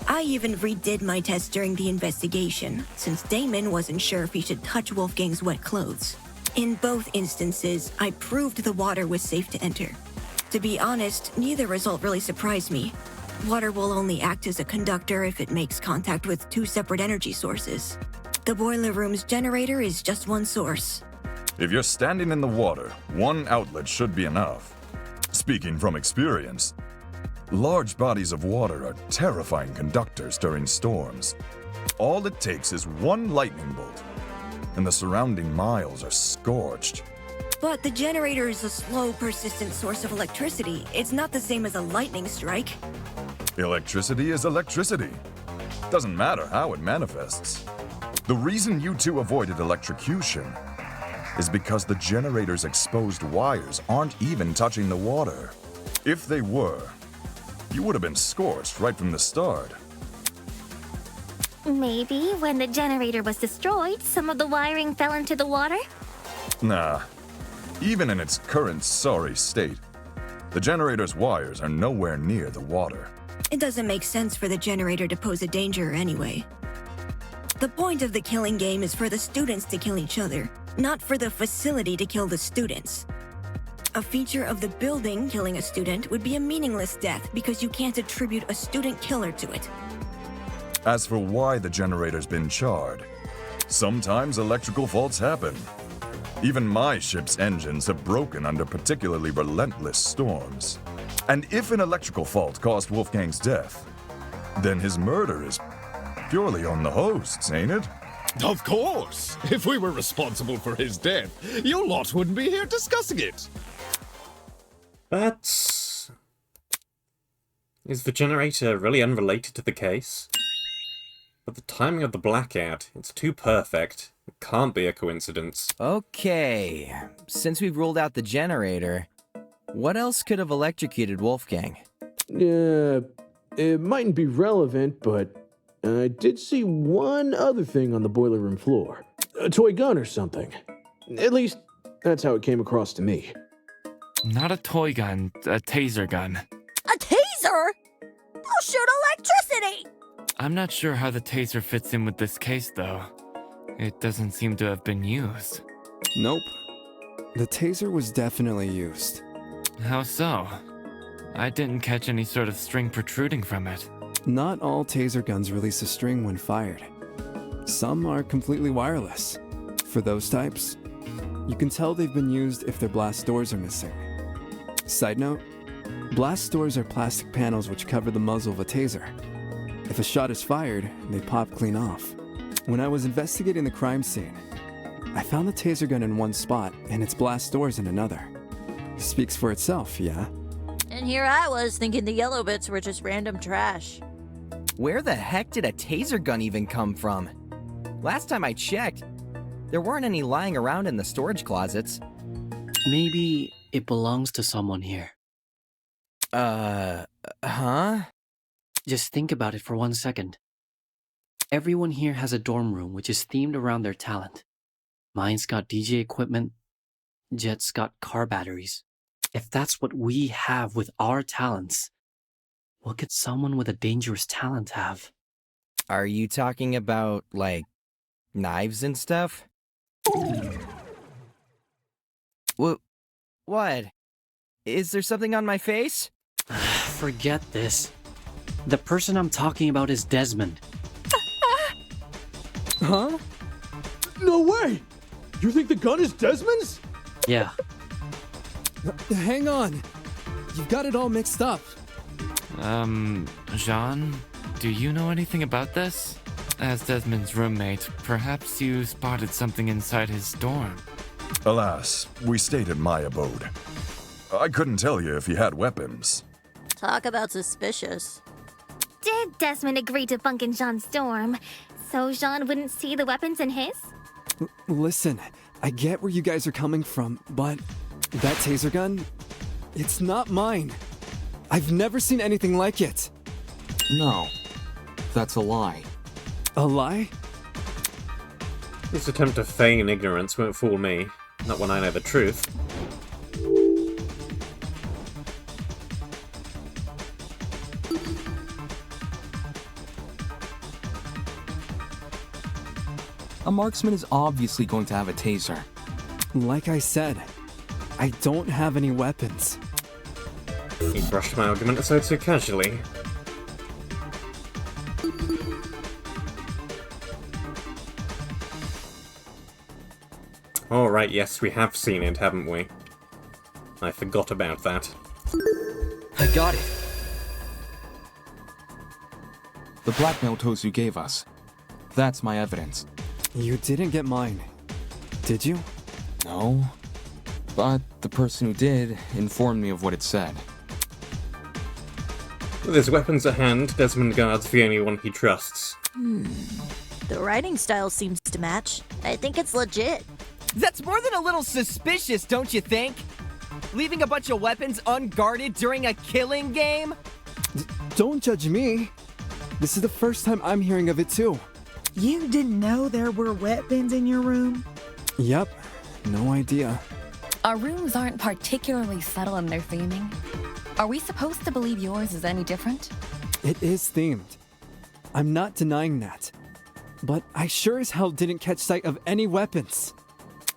I even redid my test during the investigation, since Damon wasn't sure if he should touch Wolfgang's wet clothes. In both instances, I proved the water was safe to enter. To be honest, neither result really surprised me. Water will only act as a conductor if it makes contact with two separate energy sources. The boiler room's generator is just one source. If you're standing in the water, one outlet should be enough. Speaking from experience, large bodies of water are terrifying conductors during storms. All it takes is one lightning bolt, and the surrounding miles are scorched. But the generator is a slow, persistent source of electricity. It's not the same as a lightning strike. Electricity is electricity. Doesn't matter how it manifests. The reason you two avoided electrocution is because the generator's exposed wires aren't even touching the water. If they were, you would have been scorched right from the start. Maybe when the generator was destroyed, some of the wiring fell into the water? Nah. Even in its current sorry state, the generator's wires are nowhere near the water. It doesn't make sense for the generator to pose a danger anyway. The point of the killing game is for the students to kill each other, not for the facility to kill the students. A feature of the building killing a student would be a meaningless death because you can't attribute a student killer to it. As for why the generator's been charred, sometimes electrical faults happen. Even my ship's engines have broken under particularly relentless storms. And if an electrical fault caused Wolfgang's death, then his murder is purely on the hosts, ain't it? Of course! If we were responsible for his death, your lot wouldn't be here discussing it. But is the generator really unrelated to the case? But the timing of the blackout, it's too perfect. It can't be a coincidence. Okay, since we've ruled out the generator, what else could have electrocuted Wolfgang? It mightn't be relevant, but I did see one other thing on the boiler room floor. A toy gun or something. At least, that's how it came across to me. Not a toy gun, a taser gun. A taser? I'll shoot electricity! I'm not sure how the taser fits in with this case, though. It doesn't seem to have been used. Nope. The taser was definitely used. How so? I didn't catch any sort of string protruding from it. Not all taser guns release a string when fired. Some are completely wireless. For those types, you can tell they've been used if their blast doors are missing. Side note, blast doors are plastic panels which cover the muzzle of a taser. If a shot is fired, they pop clean off. When I was investigating the crime scene, I found the taser gun in one spot and its blast doors in another. Speaks for itself, yeah? And here I was thinking the yellow bits were just random trash. Where the heck did a taser gun even come from? Last time I checked, there weren't any lying around in the storage closets. Maybe it belongs to someone here. Huh? Just think about it for 1 second. Everyone here has a dorm room which is themed around their talent. Mine's got DJ equipment, Jet's got car batteries. If that's what we have with our talents, what could someone with a dangerous talent have? Are you talking about, like, knives and stuff? What? Is there something on my face? Forget this. The person I'm talking about is Desmond. Huh? No way! You think the gun is Desmond's? Yeah. Hang on. You've got it all mixed up. Jean, do you know anything about this? As Desmond's roommate, perhaps you spotted something inside his dorm. Alas, we stayed at my abode. I couldn't tell you if he had weapons. Talk about suspicious. Did Desmond agree to bunk in Jean's dorm so Jean wouldn't see the weapons in his? Listen, I get where you guys are coming from, but that taser gun, it's not mine. I've never seen anything like it. No, that's a lie. A lie? This attempt to feign ignorance won't fool me. Not when I know the truth. A marksman is obviously going to have a taser. Like I said, I don't have any weapons. He brushed my argument aside so casually. Alright, yes, we have seen it, haven't we? I forgot about that. I got it. The blackmail Tozu gave us. That's my evidence. You didn't get mine, did you? No. But the person who did informed me of what it said. With his weapons at hand, Desmond guards the only one he trusts. The writing style seems to match. I think it's legit. That's more than a little suspicious, don't you think? Leaving a bunch of weapons unguarded during a killing game? Don't judge me. This is the first time I'm hearing of it too. You didn't know there were weapons in your room? Yep, no idea. Our rooms aren't particularly subtle in their theming. Are we supposed to believe yours is any different? It is themed. I'm not denying that. But I sure as hell didn't catch sight of any weapons.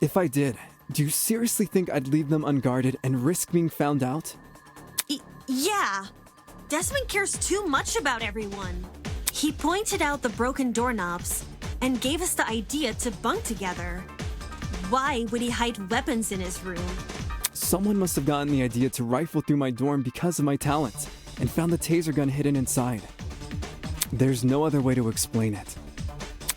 If I did, do you seriously think I'd leave them unguarded and risk being found out? Yeah. Desmond cares too much about everyone. He pointed out the broken doorknobs and gave us the idea to bunk together. Why would he hide weapons in his room? Someone must have gotten the idea to rifle through my dorm because of my talent and found the taser gun hidden inside. There's no other way to explain it.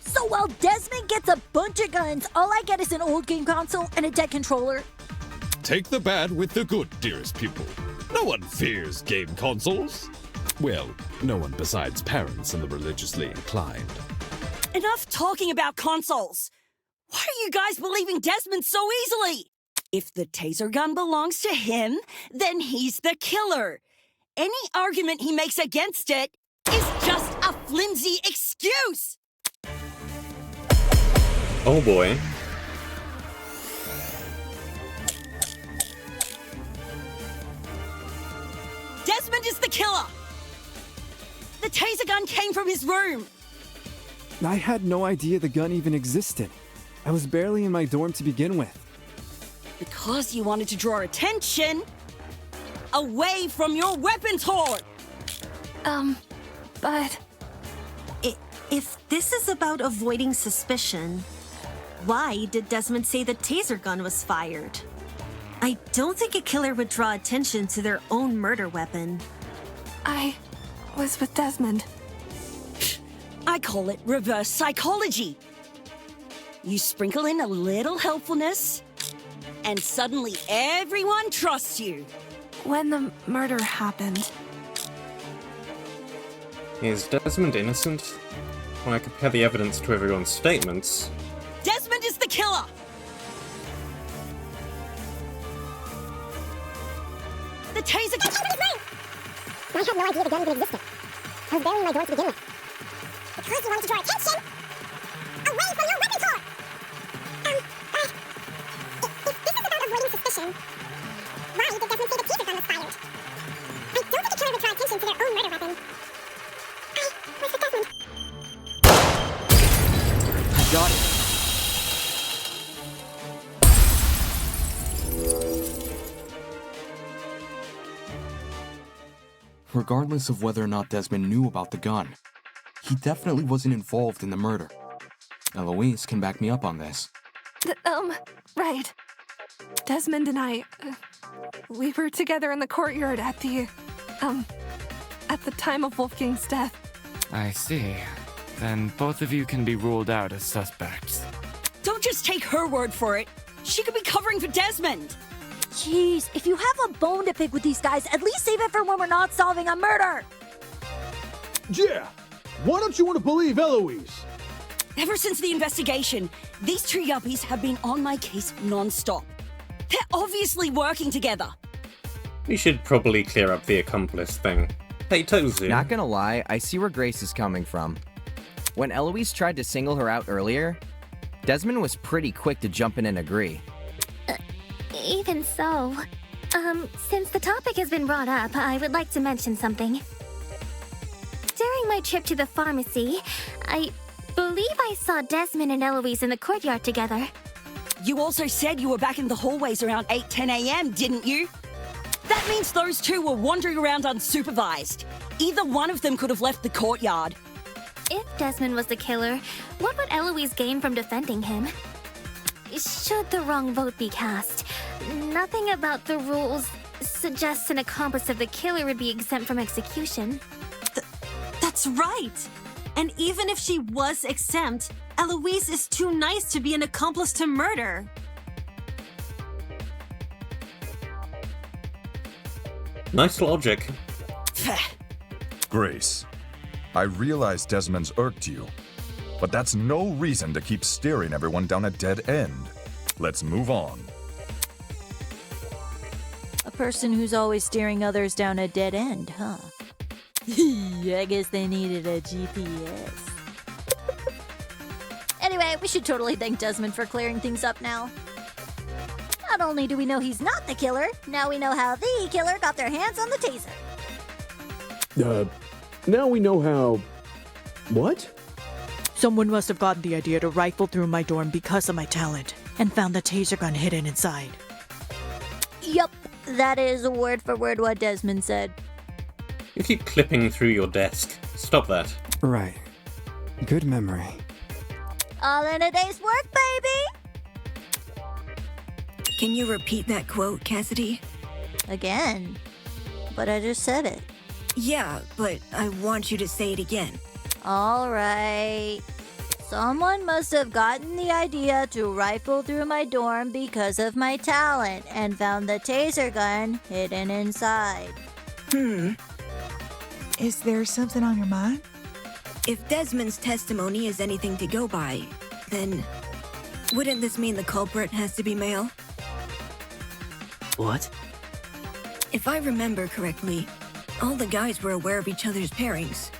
So while Desmond gets a bunch of guns, all I get is an old game console and a dead controller. Take the bad with the good, dearest pupil. No one fears game consoles. Well, no one besides parents and the religiously inclined. Enough talking about consoles. Why are you guys believing Desmond so easily? If the taser gun belongs to him, then he's the killer. Any argument he makes against it is just a flimsy excuse. Oh boy. Desmond is the killer. The taser gun came from his room. I had no idea the gun even existed. I was barely in my dorm to begin with. Because you wanted to draw attention away from your weapons hoard. But... If this is about avoiding suspicion, why did Desmond say the taser gun was fired? I don't think a killer would draw attention to their own murder weapon. I was with Desmond. I call it reverse psychology. You sprinkle in a little helpfulness, and suddenly everyone trusts you. When the murder happened... Is Desmond innocent? When I compare the evidence to everyone's statements... Desmond is the killer! The taser... I had no idea the gun even existed. I was barely in my dorm to begin with. Because you wanted to draw attention away from your weapons hoard! If this is about avoiding suspicion, why did Desmond say the taser gun was fired? I don't think a killer would draw attention to their own murder weapon. I was with Desmond. I got it. Regardless of whether or not Desmond knew about the gun, he definitely wasn't involved in the murder. Eloise can back me up on this. Right. Desmond and I, we were together in the courtyard at the time of Wolfgang's death. I see. Then both of you can be ruled out as suspects. Don't just take her word for it. She could be covering for Desmond. Jeez, if you have a bone to pick with these guys, at least save it for when we're not solving a murder! Yeah! Why don't you want to believe Eloise? Ever since the investigation, these two yuppies have been on my case non-stop. They're obviously working together. We should probably clear up the accomplice thing. Hey, Tozu. Not gonna lie, I see where Grace is coming from. When Eloise tried to single her out earlier, Desmond was pretty quick to jump in and agree. Even so, since the topic has been brought up, I would like to mention something. During my trip to the pharmacy, I believe I saw Desmond and Eloise in the courtyard together. You also said you were back in the hallways around 8-10 a.m., didn't you? That means those two were wandering around unsupervised. Either one of them could have left the courtyard. If Desmond was the killer, what would Eloise gain from defending him? should the wrong vote be cast, nothing about the rules suggests an accomplice of the killer would be exempt from execution. That's right! And even if she was exempt, Eloise is too nice to be an accomplice to murder. Nice logic. Grace, I realize Desmond's irked you, but that's no reason to keep steering everyone down a dead end. Let's move on. A person who's always steering others down a dead end, huh? I guess they needed a GPS. Anyway, we should totally thank Desmond for clearing things up now. Not only do we know he's not the killer, now we know how the killer got their hands on the taser. Now we know how... What? Someone must have gotten the idea to rifle through my dorm because of my talent, and found the taser gun hidden inside. Yup, that is word for word what Desmond said. You keep clipping through your desk. Stop that. Right. Good memory. All in a day's work, baby! Can you repeat that quote, Cassidy? Again? But I just said it. Yeah, but I want you to say it again. Alright. Someone must have gotten the idea to rifle through my dorm because of my talent and found the taser gun hidden inside. Is there something on your mind? If Desmond's testimony is anything to go by, then wouldn't this mean the culprit has to be male? What? If I remember correctly, all the guys were aware of each other's pairings.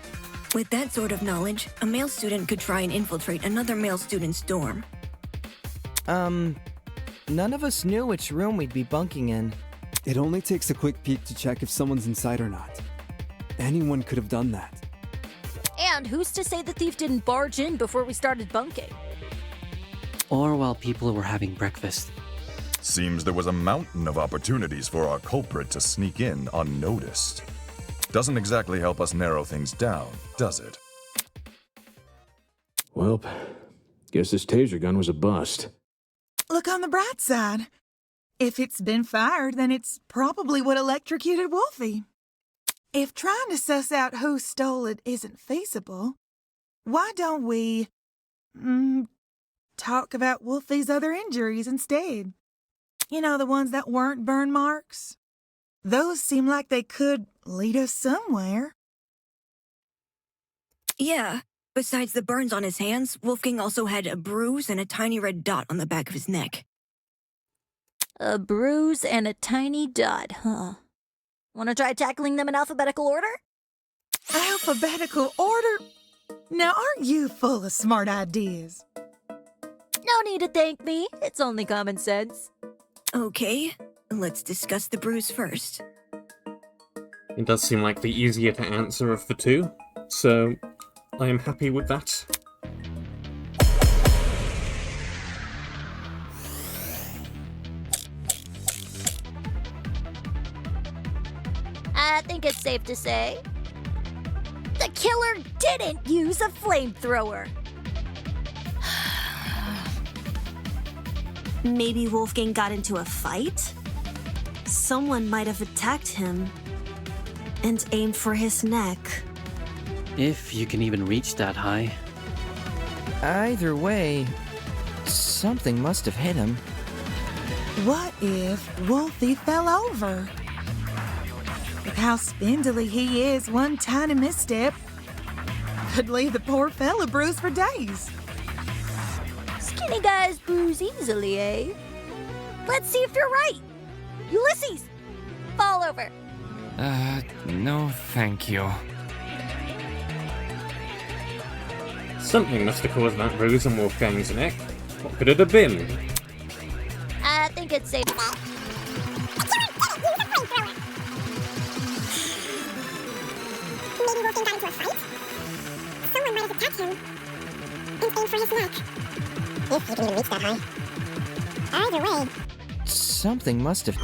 With that sort of knowledge, a male student could try and infiltrate another male student's dorm. None of us knew which room we'd be bunking in. It only takes a quick peek to check if someone's inside or not. Anyone could have done that. And who's to say the thief didn't barge in before we started bunking? Or while people were having breakfast. Seems there was a mountain of opportunities for our culprit to sneak in unnoticed. Doesn't exactly help us narrow things down, does it? Well, guess this taser gun was a bust. Look on the bright side. If it's been fired, then it's probably what electrocuted Wolfie. If trying to suss out who stole it isn't feasible, why don't we talk about Wolfie's other injuries instead? You know, the ones that weren't burn marks? Those seem like they could lead us somewhere. Yeah. Besides the burns on his hands, Wolfgang also had a bruise and a tiny red dot on the back of his neck. A bruise and a tiny dot, huh? Want to try tackling them in alphabetical order? Alphabetical order? Now, aren't you full of smart ideas? No need to thank me. It's only common sense. Okay, let's discuss the bruise first. It does seem like the easier to answer of the two, so I am happy with that. I think it's safe to say the killer didn't use a flamethrower. Maybe Wolfgang got into a fight? Someone might have attacked him and aimed for his neck. If you can even reach that high. Either way, something must have hit him. What if Wolfie fell over? With how spindly he is, one tiny misstep could leave the poor fella bruised for days. Skinny guys bruise easily, eh? Let's see if you're right. Ulysses, fall over. No thank you. Something must have caused that bruise on Wolfgang's neck. What could it have been? I think it's safe. Maybe Wolfgang got into a fight? Someone might have attacked him and aimed for his neck. If you can even reach that high. Either way. Something must have... I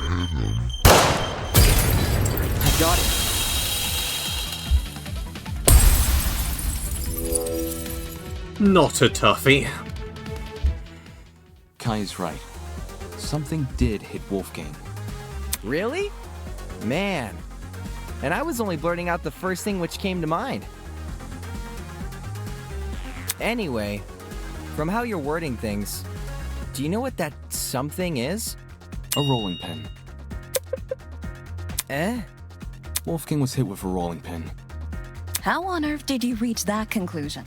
got it. Not a toughie. Kai is right. Something did hit Wolfgang. Really? Man. And I was only blurting out the first thing which came to mind. Anyway, from how you're wording things, do you know what that something is? A rolling pin. Eh? Wolfgang was hit with a rolling pin. How on earth did you reach that conclusion?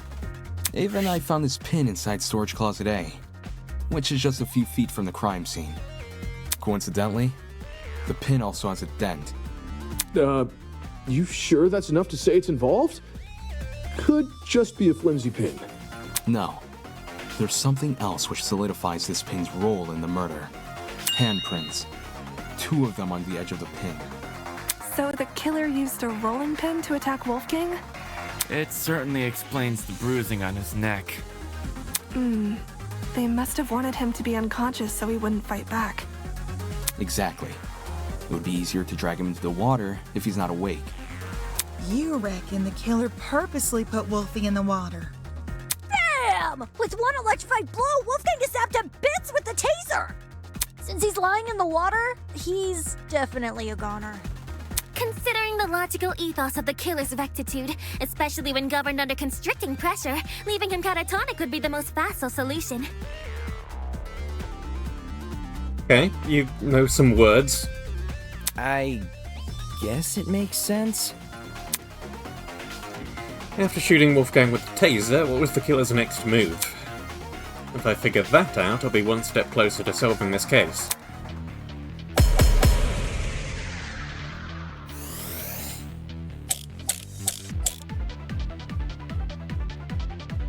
Ava and I found this pin inside storage closet A, which is just a few feet from the crime scene. Coincidentally, the pin also has a dent. You sure that's enough to say it's involved? Could just be a flimsy pin. No. There's something else which solidifies this pin's role in the murder. Handprints. 2 of them on the edge of the pin. So the killer used a rolling pin to attack Wolfgang? It certainly explains the bruising on his neck. They must have wanted him to be unconscious so he wouldn't fight back. Exactly. It would be easier to drag him into the water if he's not awake. You reckon the killer purposely put Wolfie in the water? Bam! With one electrified blow, Wolfgang is zapped to bits with the taser! Since he's lying in the water, he's definitely a goner. Considering the logical ethos of the killer's rectitude, especially when governed under constricting pressure, leaving him catatonic would be the most facile solution. Okay, you know some words. I guess it makes sense. After shooting Wolfgang with the taser, what was the killer's next move? If I figure that out, I'll be one step closer to solving this case.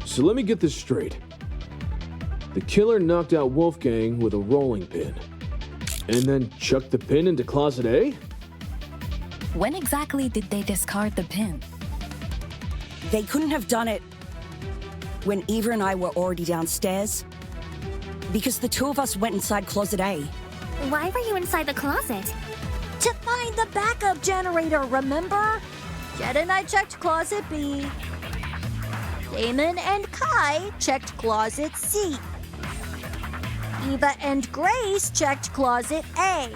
So let me get this straight. The killer knocked out Wolfgang with a rolling pin, and then chucked the pin into Closet A? When exactly did they discard the pin? They couldn't have done it when Eva and I were already downstairs, because the 2 of us went inside Closet A. Why were you inside the closet? To find the backup generator, remember? Jet and I checked Closet B. Damon and Kai checked Closet C. Eva and Grace checked Closet A.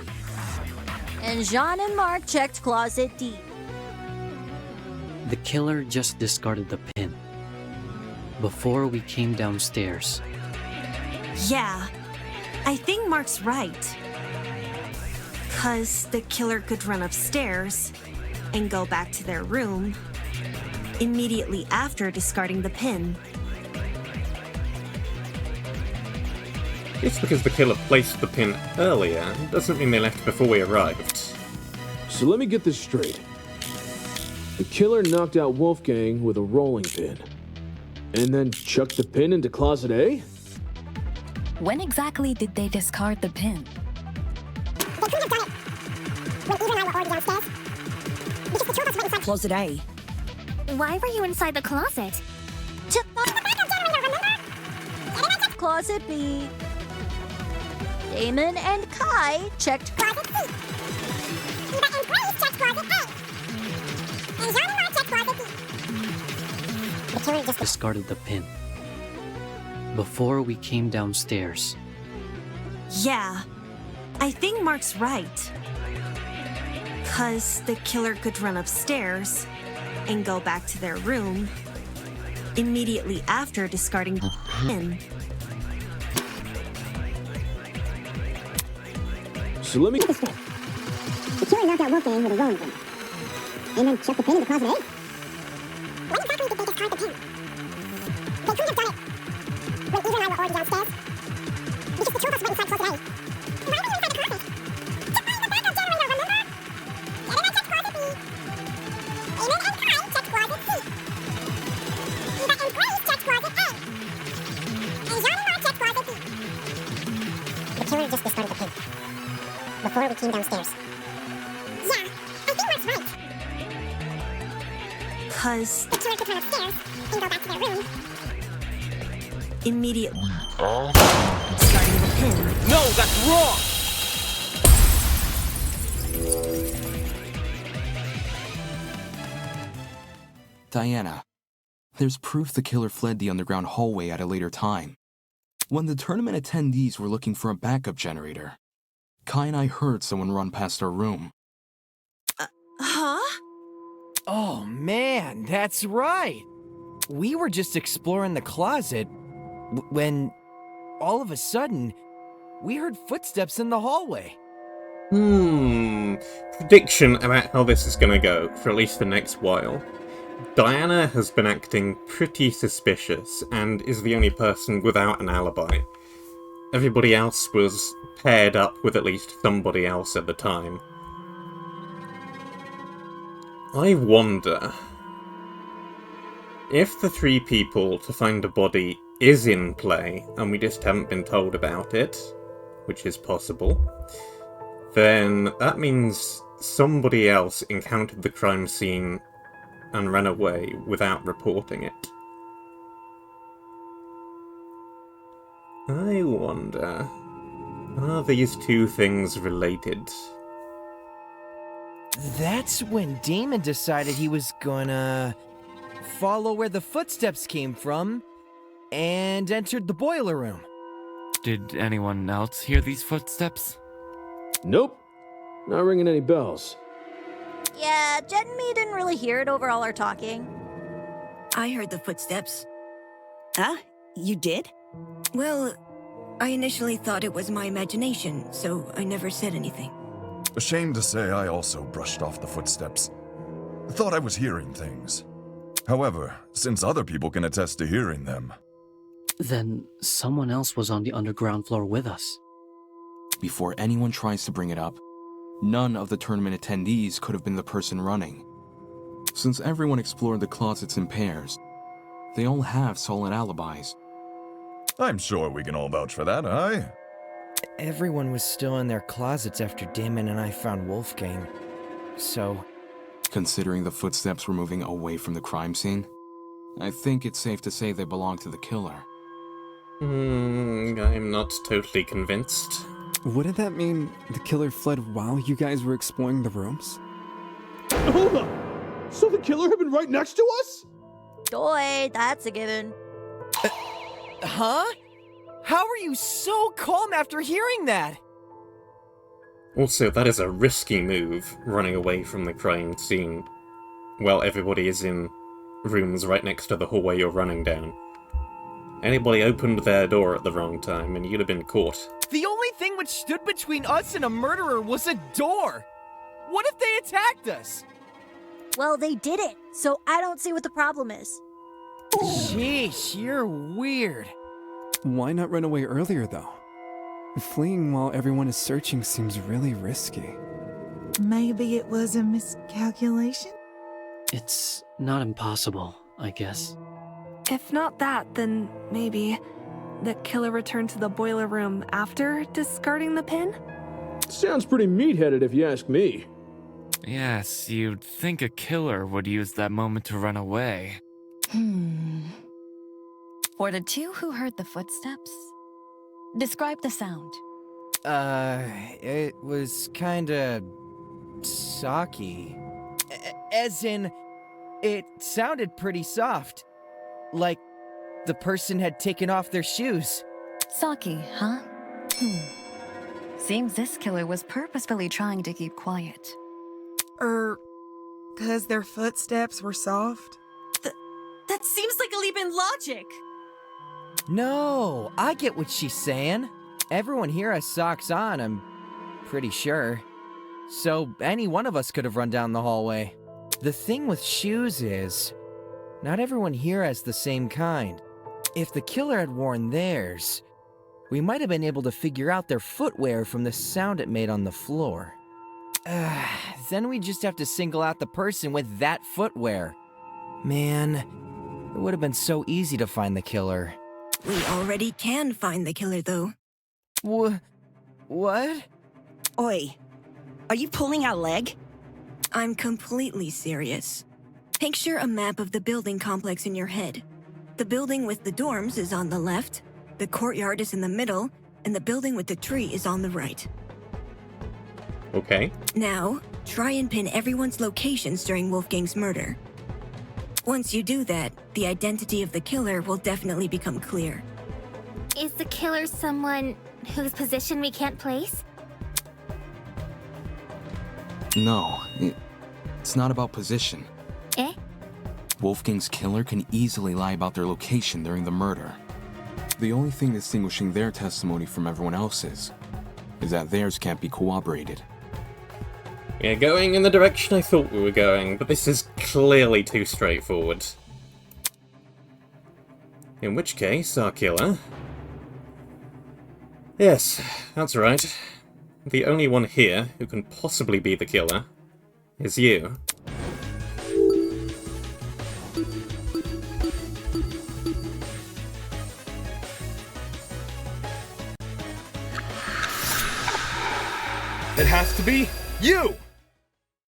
And Jean and Mark checked Closet D. The killer just discarded the pin. Before we came downstairs. Yeah, I think Mark's right. 'Cause the killer could run upstairs and go back to their room immediately after discarding the pin. It's because the killer placed the pin earlier, doesn't mean they left before we arrived. So let me get this straight. The killer knocked out Wolfgang with a rolling pin, and then chucked the pin into Closet A? When exactly did they discard the pin? They couldn't have done it when Eva and I were already downstairs, because the 2 of us went inside Closet A. Why were you inside the closet? To find the backup generator, remember? Closet B. Damon and Kai checked Closet C. Eva and Grace checked Closet A. And Jean and Mark checked Closet B. The killer just Discarded the pin. Before we came downstairs. Yeah, I think Mark's right. 'Cause the killer could run upstairs and go back to their room immediately after discarding the pin. So let me... The killer knocked out Wolfgang with a rolling pin, and then chucked the pin into Closet A. When exactly did they discard the pin? They couldn't have done it when Eva and I were already downstairs, because the 2 of us went inside Closet A. Why were you inside the closet? To find the backup generator, remember? Jet and I checked Closet B. Damon and Kai checked Closet C. Eva and Grace checked Closet A. And Jean and Mark checked Closet D. The killer just discarded the pin. Before we came downstairs. Yeah, I think Mark's right. 'Cause The killer could run upstairs and go back to their room immediately discarding the pin. No, that's wrong! Diana, there's proof the killer fled the underground hallway at a later time. When the tournament attendees were looking for a backup generator, Kai and I heard someone run past our room. Huh? Oh man, that's right. We were just exploring the closet when all of a sudden we heard footsteps in the hallway. Prediction about how this is gonna go, for at least the next while. Diana has been acting pretty suspicious, and is the only person without an alibi. Everybody else was paired up with at least somebody else at the time. I wonder if the 3 people to find a body is in play, and we just haven't been told about it, which is possible, then that means somebody else encountered the crime scene and ran away without reporting it. I wonder, are these 2 things related? That's when Damon decided he was gonna follow where the footsteps came from and entered the boiler room. Did anyone else hear these footsteps? Nope. Not ringing any bells. Yeah, Jet and me didn't really hear it over all our talking. I heard the footsteps. Huh? You did? Well, I initially thought it was my imagination, so I never said anything. Ashamed to say I also brushed off the footsteps. Thought I was hearing things. However, since other people can attest to hearing them... Then someone else was on the underground floor with us. Before anyone tries to bring it up, none of the tournament attendees could have been the person running. Since everyone explored the closets in pairs, they all have solid alibis. I'm sure we can all vouch for that, aye? Everyone was still in their closets after Damon and I found Wolfgang, so... Considering the footsteps were moving away from the crime scene, I think it's safe to say they belong to the killer. I'm not totally convinced. Wouldn't that mean the killer fled while you guys were exploring the rooms? Hold up! So the killer had been right next to us? Doy, that's a given. Huh? How are you so calm after hearing that? Also, that is a risky move, running away from the crime scene while everybody is in rooms right next to the hallway you're running down. Anybody opened their door at the wrong time and you'd have been caught. The only thing which stood between us and a murderer was a door! What if they attacked us? Well, they did it, so I don't see what the problem is. Sheesh, you're weird. Why not run away earlier, though? Fleeing while everyone is searching seems really risky. Maybe it was a miscalculation? It's not impossible, I guess. If not that, then maybe the killer returned to the boiler room after discarding the pin? Sounds pretty meat-headed if you ask me. Yes, you'd think a killer would use that moment to run away. For the 2 who heard the footsteps, describe the sound. It was kinda... socky. As in, it sounded pretty soft. Like the person had taken off their shoes. Saki, huh? Seems this killer was purposefully trying to keep quiet. 'Cause their footsteps were soft? That seems like a leap in logic. No, I get what she's saying. Everyone here has socks on, I'm pretty sure. So any one of us could have run down the hallway. The thing with shoes is, not everyone here has the same kind. If the killer had worn theirs, we might have been able to figure out their footwear from the sound it made on the floor. Then we just have to single out the person with that footwear. Man, it would have been so easy to find the killer. We already can find the killer, though. What? Oi, are you pulling our leg? I'm completely serious. Picture a map of the building complex in your head. The building with the dorms is on the left, the courtyard is in the middle, and the building with the tree is on the right. Okay. Now, try and pin everyone's locations during Wolfgang's murder. Once you do that, the identity of the killer will definitely become clear. Is the killer someone whose position we can't place? No, it's not about position. Eh? Wolfgang's killer can easily lie about their location during the murder. The only thing distinguishing their testimony from everyone else's is that theirs can't be corroborated. Yeah, going in the direction I thought we were going, but this is clearly too straightforward. In which case, our killer... Yes, that's right. The only one here who can possibly be the killer is you. It has to be you!